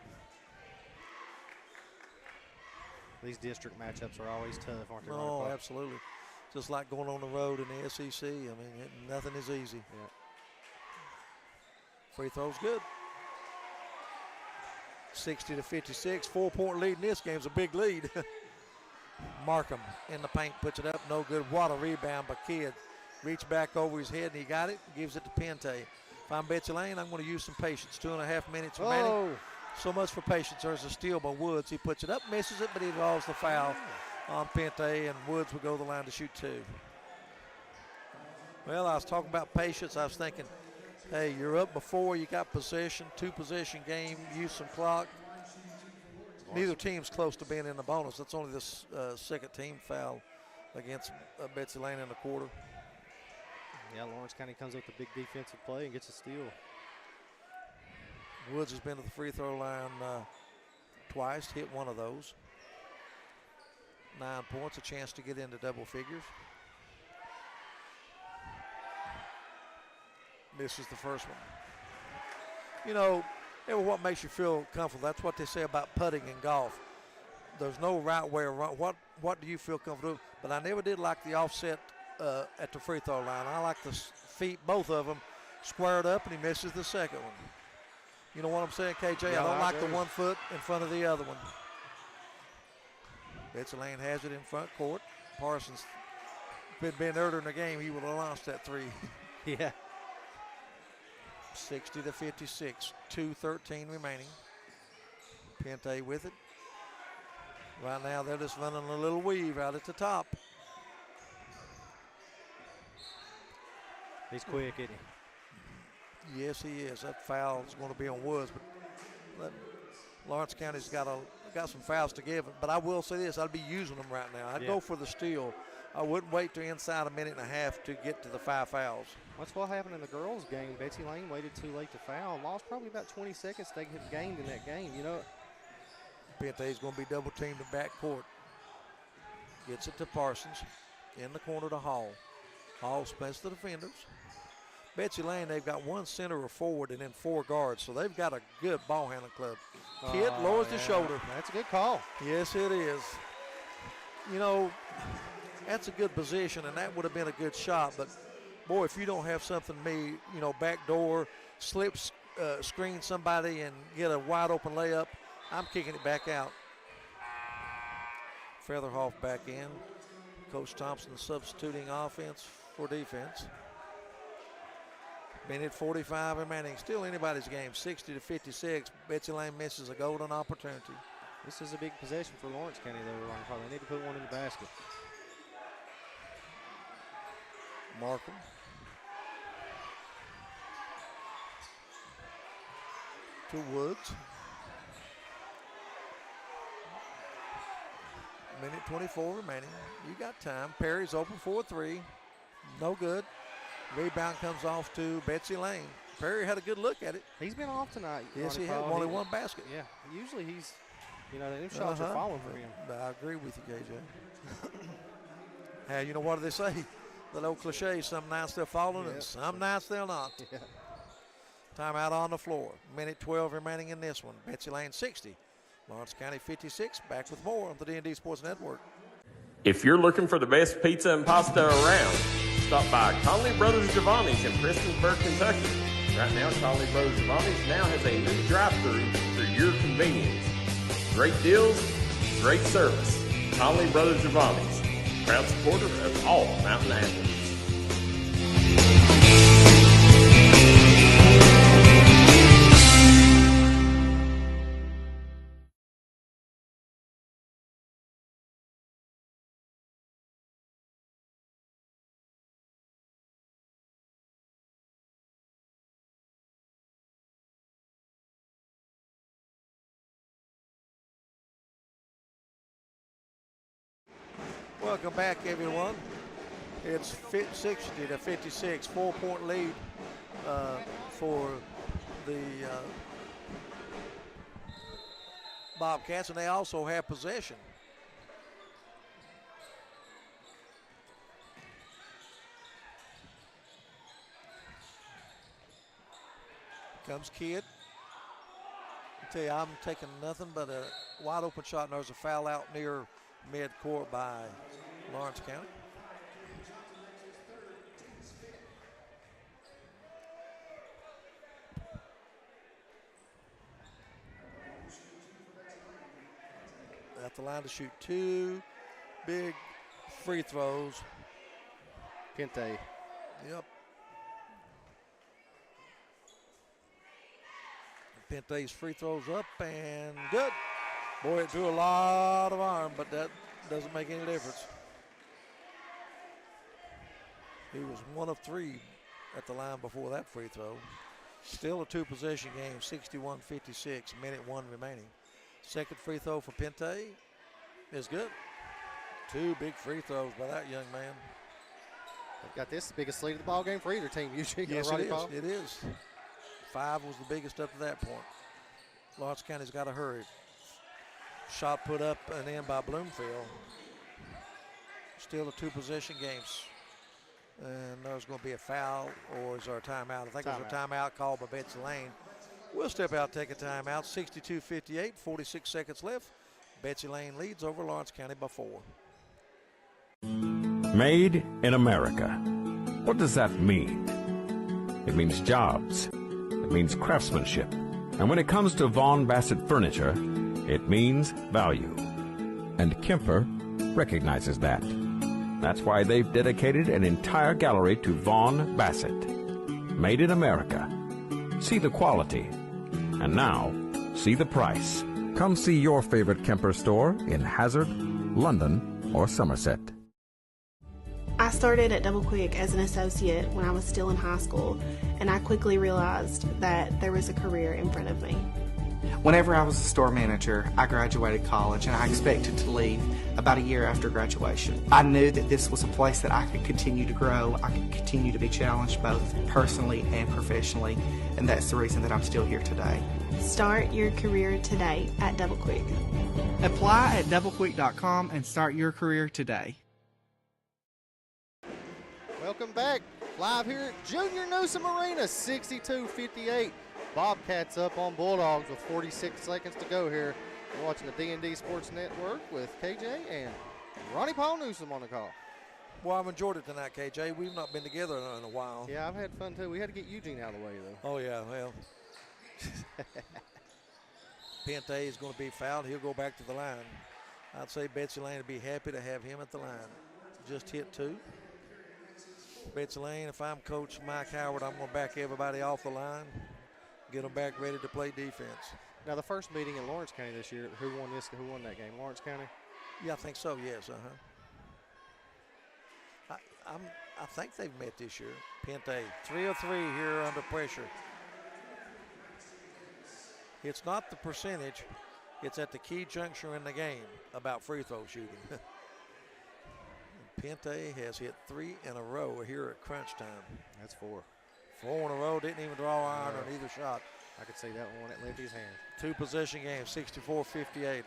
These district matchups are always tough, aren't they? Oh, absolutely. Just like going on the road in the SEC. I mean, nothing is easy. Yeah. Free throw's good. 60-56, 4-point lead in this game is a big lead. Markham in the paint, puts it up, no good. What a rebound by Kidd. Reach back over his head and he got it, gives it to Pente. If I'm Betsy Layne, I'm going to use some patience. 2.5 minutes remaining. So much for patience. There's a steal by Woods. He puts it up, misses it, but he draws the foul on Pente, and Woods will go to the line to shoot 2. Well, I was talking about patience. I was thinking, hey, you're up before, you got possession, 2-possession game, use some clock. Neither team's close to being in the bonus. That's only this second team foul against Betsy Layne in the quarter. Yeah, Lawrence County comes up with a big defensive play and gets a steal. Woods has been to the free throw line twice, hit one of those. 9 points, a chance to get into double figures. Misses the first one. You know, what makes you feel comfortable? That's what they say about putting in golf. There's no right way around. What do you feel comfortable? But I never did like the offset at the free throw line. I like the feet, both of them, squared up, and he misses the second one. You know what I'm saying, KJ? Yeah, I don't like the 1 foot in front of the other one. Betsy Layne has it in front court. Parsons, if it had been earlier in the game, he would have launched that 3. Yeah. 60-56, 2:13 remaining. Pente with it. Right now, they're just running a little weave out at the top. He's quick, isn't he? Yes, he is. That foul is going to be on Woods, but Lawrence County's got some fouls to give. But I will say this: I'd be using them right now. I'd go for the steal. I wouldn't wait till inside a minute and a half to get to the 5 fouls. That's what happened in the girls' game. Betsy Layne waited too late to foul and lost probably about 20 seconds they had gained in that game, you know. Pente's going to be double teamed in back court. Gets it to Parsons. In the corner to Hall. Hall splits the defenders. Betsy Layne, they've got 1 center or forward and then 4 guards, so they've got a good ball handling club. Kidd lowers the shoulder. That's a good call. Yes, it is. You know, that's a good position, and that would have been a good shot. But, boy, if you don't have something back door, slip screen somebody and get a wide-open layup, I'm kicking it back out. Featherhoff back in. Coach Thompson substituting offense for defense. Minute 45 remaining. Still anybody's game, 60-56. Betsy Layne misses a golden opportunity. This is a big possession for Lawrence County, though, Ronnie Paul. They need to put one in the basket. Markham. To Woods. Minute 24 remaining. You got time. Perry's open for a three. No good. Rebound comes off to Betsy Layne. Perry had a good look at it. He's been off tonight. Yes, Ronnie he had Paul. only one basket. Yeah, usually he's, them shots are falling for him. I agree with you, KJ. Hey, you know what do they say? That old cliche, some nights they're falling and some nights they'll not. Yeah. Timeout on the floor. Minute 12 remaining in this one. Betsy Layne 60. Lawrence County 56. Back with more on the D&D Sports Network. If you're looking for the best pizza and pasta around, stop by Conley Brothers Giovanni's in Prestonsburg, Kentucky. Right now, Conley Brothers Giovanni's now has a new drive-thru for your convenience. Great deals, great service. Conley Brothers Giovanni's, proud supporter of all mountain athletes. Welcome back, everyone. It's 60-56, 4-point lead for the Bobcats, and they also have possession. Comes Kidd. I tell you, I'm taking nothing but a wide open shot, and there's a foul out near mid-court by Lawrence County. At the line to shoot two big free throws. Pente. Yep. Pente's free throws up and good. Boy, it drew a lot of arm, but that doesn't make any difference. He was 1 of 3 at the line before that free throw. Still a two-possession game, 61-56, minute 1 remaining. Second free throw for Pente is good. 2 big free throws by that young man. They've got this the biggest lead of the ball game for either team, Eugene. Yes, it is. It is. 5 was the biggest up to that point. Lawrence County's got to hurry. Shot put up and in by Bloomfield. Still a two-possession game. And there's going to be a foul, or is there a timeout? I think there's a timeout called by Betsy Layne. We'll step out, take a timeout. 62-58, 46 seconds left. Betsy Layne leads over Lawrence County by 4. Made in America. What does that mean? It means jobs. It means craftsmanship. And when it comes to Vaughan Bassett furniture, it means value. And Kemper recognizes that. That's why they've dedicated an entire gallery to Vaughan Bassett. Made in America. See the quality. And now, see the price. Come see your favorite Kemper store in Hazard, London, or Somerset. I started at Double Quick as an associate when I was still in high school, and I quickly realized that there was a career in front of me. Whenever I was a store manager, I graduated college and I expected to leave about a year after graduation. I knew that this was a place that I could continue to grow, I could continue to be challenged both personally and professionally, and that's the reason that I'm still here today. Start your career today at Double Quick. Apply at doublequick.com and start your career today. Welcome back. Live here at Junior Newsome Arena, 62-58. Bobcats up on Bulldogs with 46 seconds to go here. We're watching the D&D Sports Network with KJ and Ronnie Paul Newsome on the call. Well, I've enjoyed it tonight, KJ. We've not been together in a while. Yeah, I've had fun too. We had to get Eugene out of the way, though. Oh, yeah, well. Pente is going to be fouled. He'll go back to the line. I'd say Betsy Layne would be happy to have him at the line. Just hit 2. Betsy Layne, if I'm Coach Mike Howard, I'm going to back everybody off the line, get them back ready to play defense. Now, the first meeting in Lawrence County this year, who won that game? Lawrence County? Yeah, I think so, yes, I think they've met this year. Pente, 3 of 3 here under pressure. It's not the percentage, it's at the key juncture in the game about free throw shooting. Pente has hit 3 in a row here at crunch time. That's 4. 4 in a row, didn't even draw iron on either shot. I could see that one at Lindy's hand. 2 possession game, 64-58.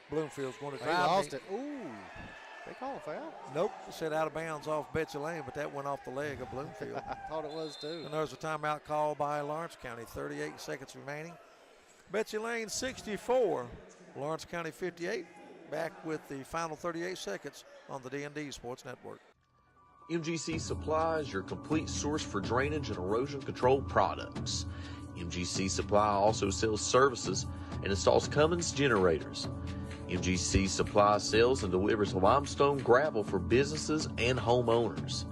Bloomfield's going to He drive. lost it. Ooh, they call a foul? Nope, it said out of bounds off Betsy Layne, but that went off the leg of Bloomfield. I thought it was too. And there's a timeout called by Lawrence County, 38 seconds remaining. Betsy Layne 64, Lawrence County 58. Back with the final 38 seconds on the D&D Sports Network. MGC Supply is your complete source for drainage and erosion control products. MGC Supply also sells services and installs Cummins generators. MGC Supply sells and delivers limestone gravel for businesses and homeowners.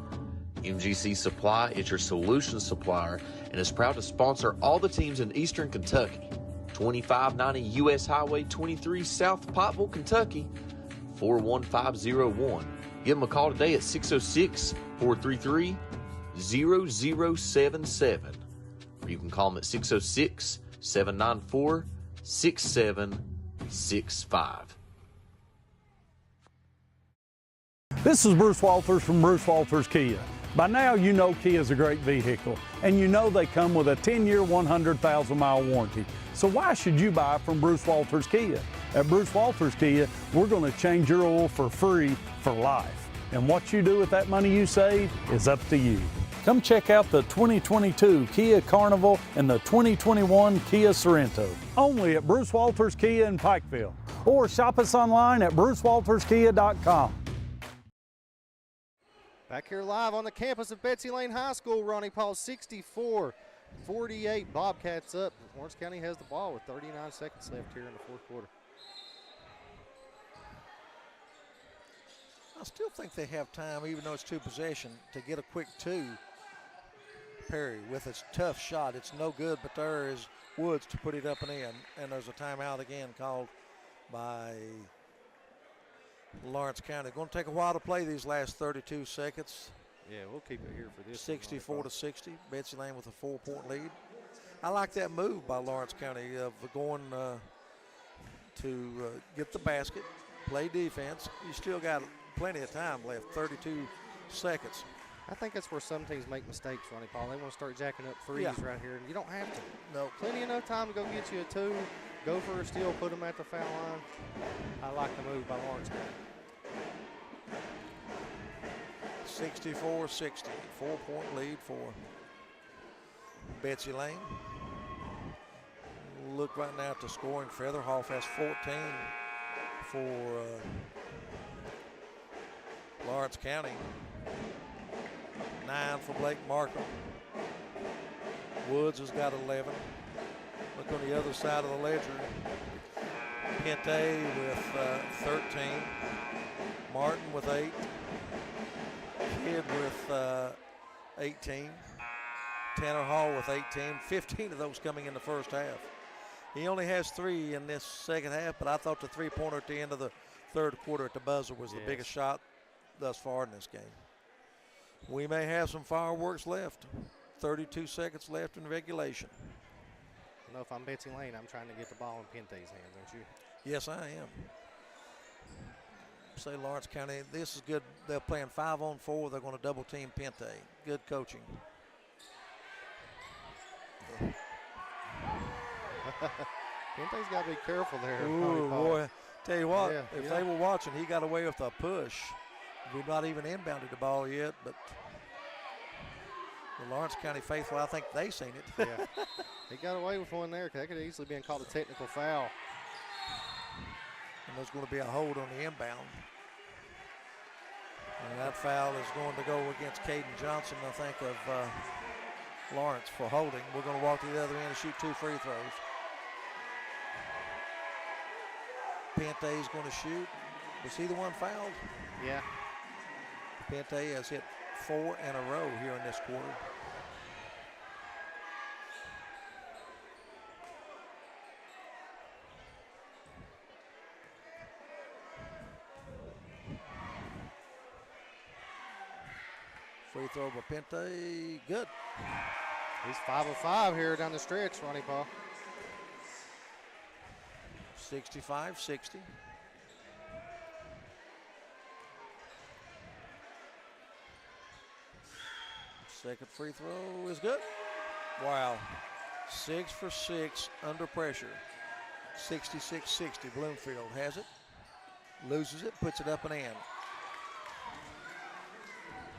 MGC Supply is your solution supplier and is proud to sponsor all the teams in Eastern Kentucky. 2590 U.S. Highway 23, South Pottville, Kentucky, 41501. Give them a call today at 606-433-0077. Or you can call them at 606-794-6765. This is Bruce Walters from Bruce Walters Kia. By now, you know Kia is a great vehicle, and you know they come with a 10-year, 100,000-mile warranty. So why should you buy from Bruce Walters Kia? At Bruce Walters Kia, we're going to change your oil for free for life. And what you do with that money you save is up to you. Come check out the 2022 Kia Carnival and the 2021 Kia Sorento. Only at Bruce Walters Kia in Pikeville. Or shop us online at brucewalterskia.com. Back here live on the campus of Betsy Layne High School, Ronnie Paul 64-48. Bobcats up. Lawrence County has the ball with 39 seconds left here in the fourth quarter. I still think they have time, even though it's 2 possession, to get a quick 2. Perry with his tough shot. It's no good, but there is Woods to put it up and in. And there's a timeout again called by Lawrence County. Going to take a while to play these last 32 seconds. Yeah, we'll keep it here for this. 64-60. Betsy Layne with a 4-point lead. I like that move by Lawrence County of going to get the basket, play defense. You still got plenty of time left, 32 seconds. I think that's where some teams make mistakes, Ronnie Paul. They want to start jacking up threes right here, and you don't have to. No. Plenty enough time to go get you a 2, go for a steal, put them at the foul line. I like the move by Lawrence County. 64-60, 4-point lead for Betsy Layne. Look right now at the scoring. Featherhoff has 14 for Lawrence County. 9 for Blake Markham. Woods has got 11. Look on the other side of the ledger. Pente with 13. Martin with 8. Kidd with 18. Tanner Hall with 18. 15 of those coming in the first half. He only has 3 in this second half, but I thought the 3-pointer at the end of the third quarter at the buzzer was the biggest shot thus far in this game. We may have some fireworks left. 32 seconds left in regulation. You know, if I'm Betsy Layne, I'm trying to get the ball in Pente's hands, aren't you? Yes, I am. Say Lawrence County, this is good. They're playing 5-on-4. They're going to double team Pente. Good coaching. Pente's got to be careful there. Ooh, boy. Tell you what, if they were watching, he got away with a push. We've not even inbounded the ball yet, but the Lawrence County faithful, I think they seen it. Yeah, he got away with one there. That could have easily been called a technical foul. And there's going to be a hold on the inbound. And that foul is going to go against Caden Johnson, I think, of Lawrence for holding. We're going to walk to the other end and shoot 2 free throws. Pente is going to shoot. Was he the one fouled? Yeah. Pente has hit 4 in a row here in this quarter. Free throw by Pente, good. He's 5 of 5 here down the stretch, Ronnie Paul. 65-60. Second free throw is good. Wow. 6 for 6 under pressure. 66-60. Bloomfield has it. Loses it, puts it up and in.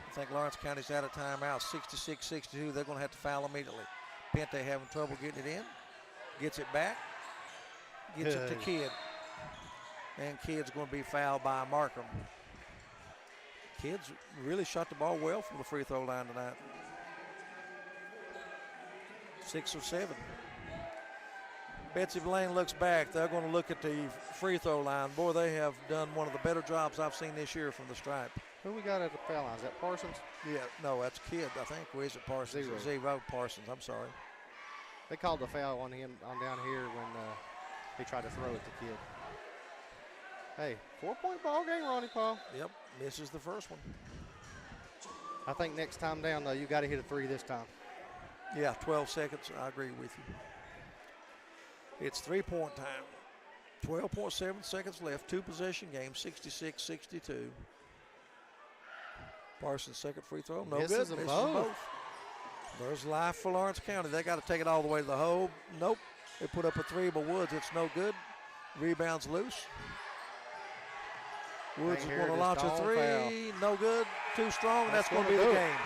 I think Lawrence County's out of timeout. 66-62. They're going to have to foul immediately. Pente having trouble getting it in. Gets it back. Gets it to Kidd. And Kidd's going to be fouled by Markham. Kidd's really shot the ball well from the free throw line tonight. 6 of 7. Betsy Layne looks back. They're going to look at the free throw line. Boy, they have done one of the better jobs I've seen this year from the stripe. Who we got at the foul line? Is that Parsons? Yeah, no, that's Kidd, I think. Or is it Parsons? Zero Parsons, I'm sorry. They called the foul on him on down here when he tried to throw it to Kidd. Hey, 4-point ball game, Ronnie Paul. Yep, misses the first one. I think next time down, though, you got to hit a 3 this time. Yeah, 12 seconds. I agree with you. It's 3-point time. 12.7 seconds left. 2-possession game, 66-62. Parsons' second free throw. No good. Misses both. There's life for Lawrence County. They got to take it all the way to the hole. Nope. They put up a 3 by Woods. It's no good. Rebound's loose. Woods is going to launch a 3. Foul. No good. Too strong. That's going to be the game.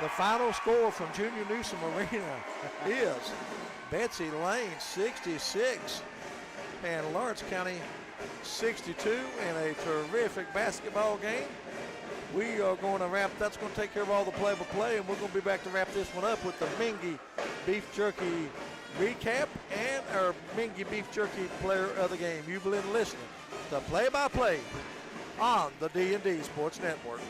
The final score from Junior Newsome Arena is Betsy Layne 66 and Lawrence County 62 in a terrific basketball game. We are going to wrap. That's going to take care of all the play-by-play, and we're going to be back to wrap this one up with the Mingy Beef Jerky recap and our Mingy Beef Jerky player of the game. You've been listening to play-by-play on the D&D Sports Network.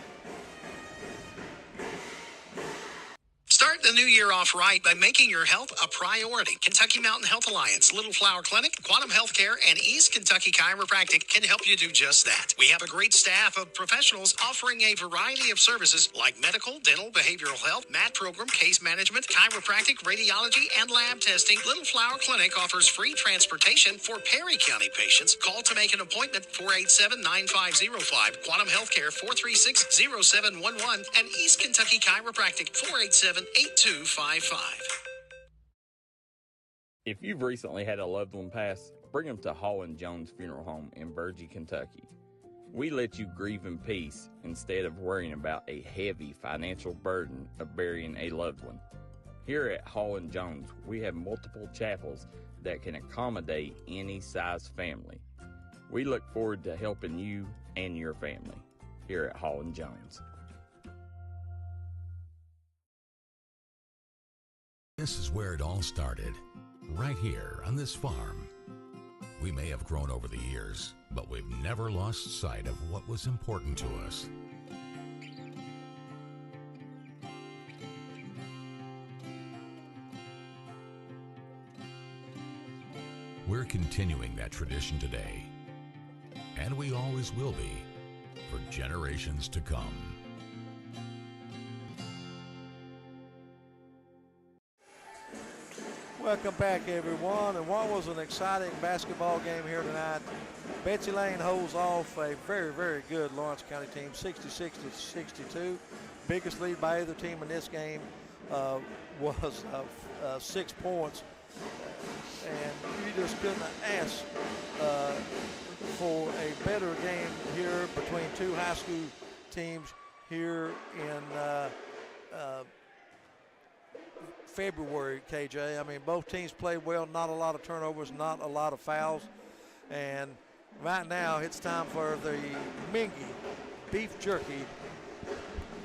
Start the new year off right by making your health a priority. Kentucky Mountain Health Alliance, Little Flower Clinic, Quantum Healthcare, and East Kentucky Chiropractic can help you do just that. We have a great staff of professionals offering a variety of services like medical, dental, behavioral health, mat program, case management, chiropractic, radiology, and lab testing. Little Flower Clinic offers free transportation for Perry County patients. Call to make an appointment, 487-9505. Quantum Healthcare, 436-0711. And East Kentucky Chiropractic, 487-8255. If you've recently had a loved one pass, bring them to Hall & Jones Funeral Home in Burgee, Kentucky. We let you grieve in peace instead of worrying about a heavy financial burden of burying a loved one. Here at Hall & Jones, we have multiple chapels that can accommodate any size family. We look forward to helping you and your family here at Hall & Jones. This is where it all started, right here on this farm. We may have grown over the years, but we've never lost sight of what was important to us. We're continuing that tradition today, and we always will be for generations to come. Welcome back, everyone, and what was an exciting basketball game here tonight. Betsy Layne holds off a very, very good Lawrence County team, 66-62. Biggest lead by either team in this game was 6 points, and you just couldn't ask for a better game here between two high school teams here in February, KJ. I mean, both teams played well, not a lot of turnovers, not a lot of fouls. And right now, it's time for the Mingy Beef Jerky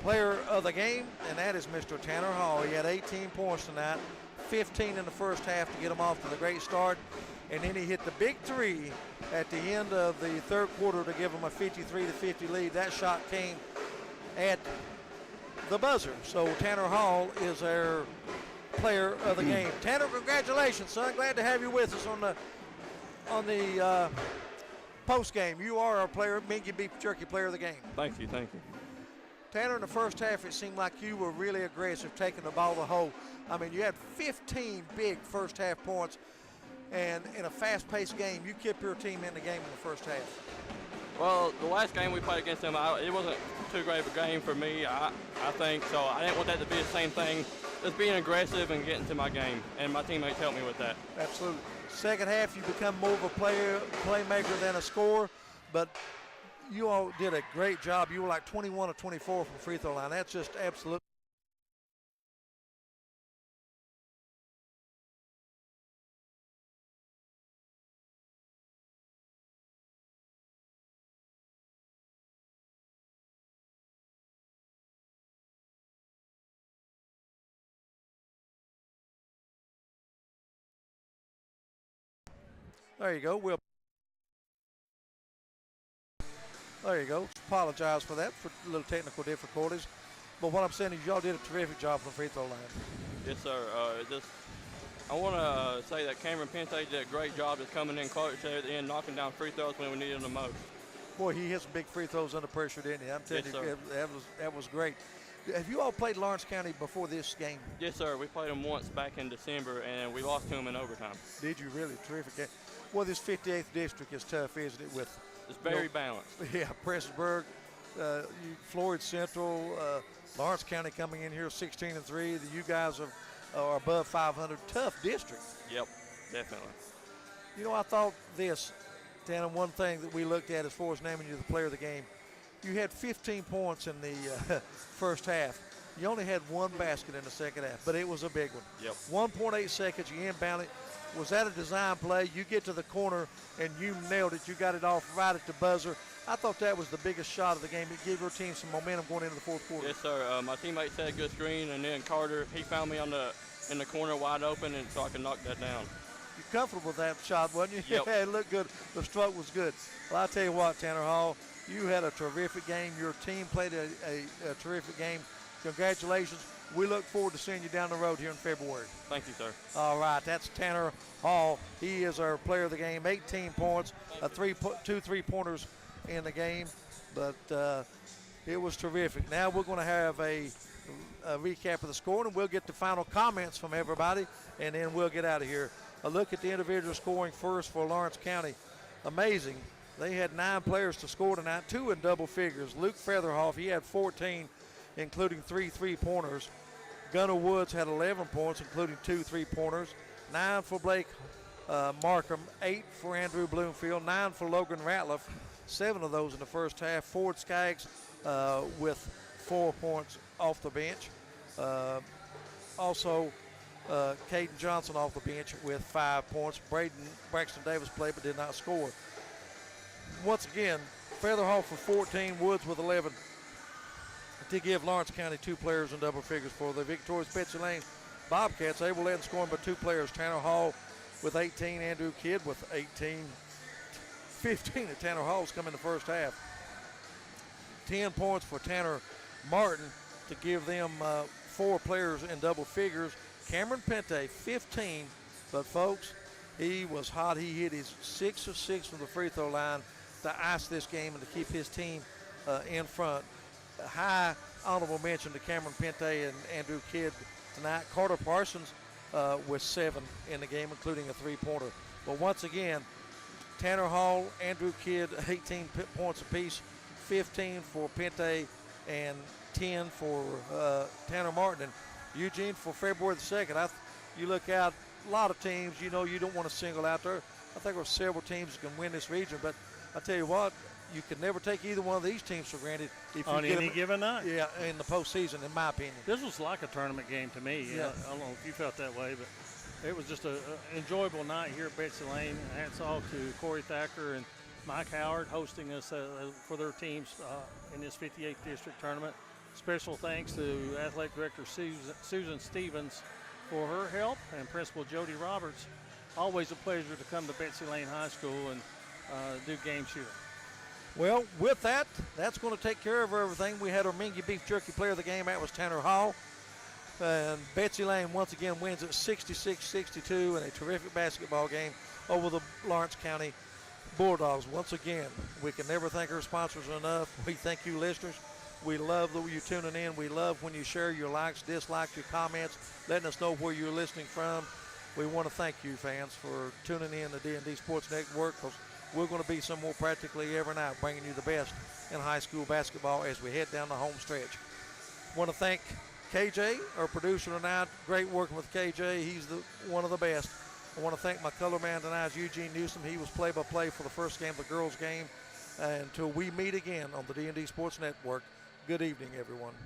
player of the game, and that is Mr. Tanner Hall. He had 18 points tonight, 15 in the first half to get him off to the great start. And then he hit the big 3 at the end of the third quarter to give him a 53-50 lead. That shot came at the buzzer. So Tanner Hall is our player of the game. Tanner, congratulations, son. Glad to have you with us on the post game. You are our player, Mingy Beef Jerky player of the game. Thank you. Tanner, in the first half, it seemed like you were really aggressive, taking the ball to the hole. I mean, you had 15 big first half points, and in a fast-paced game, you kept your team in the game in the first half. Well, the last game we played against them, it wasn't too great of a game for me, I think, so I didn't want that to be the same thing. Just being aggressive and getting to my game, and my teammates helped me with that. Absolutely. Second half, you become more of a playmaker than a scorer, but you all did a great job. You were like 21 or 24 from free throw line. That's just absolute. There you go. There you go. Apologize for that, for a little technical difficulties. But what I'm saying is y'all did a terrific job on the free throw line. Yes, sir. I want to say that Cameron Pente did a great job just coming in clutch there at the end, knocking down free throws when we needed them the most. Boy, he hit some big free throws under pressure, didn't he? I'm telling Yes, you, that was great. Have you all played Lawrence County before this game? Yes, sir. We played them once back in December, and we lost to them in overtime. Did you really? Terrific. Well, this 58th district is tough, isn't it? It's very balanced. Yeah, Prestonsburg, Floyd Central, Lawrence County coming in here 16-3. You guys are above 500. Tough district. Yep, definitely. You know, I thought this, Dan, one thing that we looked at as far as naming you the player of the game. You had 15 points in the first half. You only had one basket in the second half, but it was a big one. Yep. 1.8 seconds, you inbound it. Was that a design play? You get to the corner and you nailed it. You got it off right at the buzzer. I thought that was the biggest shot of the game. It gave your team some momentum going into the fourth quarter. Yes, sir. My teammate set a good screen, and then Carter, he found me in the corner wide open, and so I could knock that down. You're comfortable with that shot, wasn't you? Yep. Yeah, it looked good. The stroke was good. Well, I'll tell you what, Tanner Hall, you had a terrific game. Your team played a terrific game. Congratulations. We look forward to seeing you down the road here in February. Thank you, sir. All right, that's Tanner Hall. He is our player of the game. 18 points, 2 3-pointers in the game, but it was terrific. Now we're going to have a recap of the score, and we'll get the final comments from everybody, and then we'll get out of here. A look at the individual scoring first for Lawrence County. Amazing. They had 9 players to score tonight, 2 in double figures. Luke Featherhoff, he had 14, including 3 3-pointers. Gunnar Woods had 11 points, including 2 3-pointers. 9 for Blake Markham, 8 for Andrew Bloomfield, 9 for Logan Ratliff, 7 of those in the first half. Ford Skaggs with 4 points off the bench. Also, Caden Johnson off the bench with 5 points. Braxton Davis played but did not score. Once again, Featherhoff for 14, Woods with 11 to give Lawrence County 2 players in double figures for the victorious Betsy Layne Bobcats. They will lead in scoring by 2 players. Tanner Hall with 18, Andrew Kidd with 18. 15 at Tanner Hall's come in the first half. 10 points for Tanner Martin to give them 4 players in double figures. Cameron Pente, 15, but folks, he was hot. He hit his 6 of 6 from the free throw line to ice this game and to keep his team in front. A high honorable mention to Cameron Pente and Andrew Kidd tonight. Carter Parsons with 7 in the game, including a 3-pointer. But once again, Tanner Hall, Andrew Kidd, 18 points apiece, 15 for Pente and 10 for Tanner Martin. And Eugene, for February the 2nd, you look out, a lot of teams, you know, you don't want to single out there. I think there are several teams that can win this region, but I tell you what, you can never take either one of these teams for granted. If on any given night. Yeah, in the postseason, in my opinion. This was like a tournament game to me. Yeah. I don't know if you felt that way, but it was just an enjoyable night here at Betsy Layne. Hats off to Corey Thacker and Mike Howard hosting us for their teams in this 58th district tournament. Special thanks to Athletic Director Susan Stevens for her help, and Principal Jody Roberts. Always a pleasure to come to Betsy Layne High School and do games here. Well, with that, that's going to take care of everything. We had our Mingy Beef Jerky player of the game. That was Tanner Hall. And Betsy Layne once again wins at 66-62 in a terrific basketball game over the Lawrence County Bulldogs. Once again, we can never thank our sponsors enough. We thank you, listeners. We love that you tuning in. We love when you share your likes, dislikes, your comments, letting us know where you're listening from. We want to thank you, fans, for tuning in to D&D Sports Network, because we're going to be somewhere practically every night bringing you the best in high school basketball as we head down the home stretch. Want to thank KJ, our producer tonight. Great working with KJ. He's one of the best. I want to thank my color man tonight, Eugene Newsome. He was play-by-play for the first game of the girls' game. Until we meet again on the D&D Sports Network, good evening, everyone.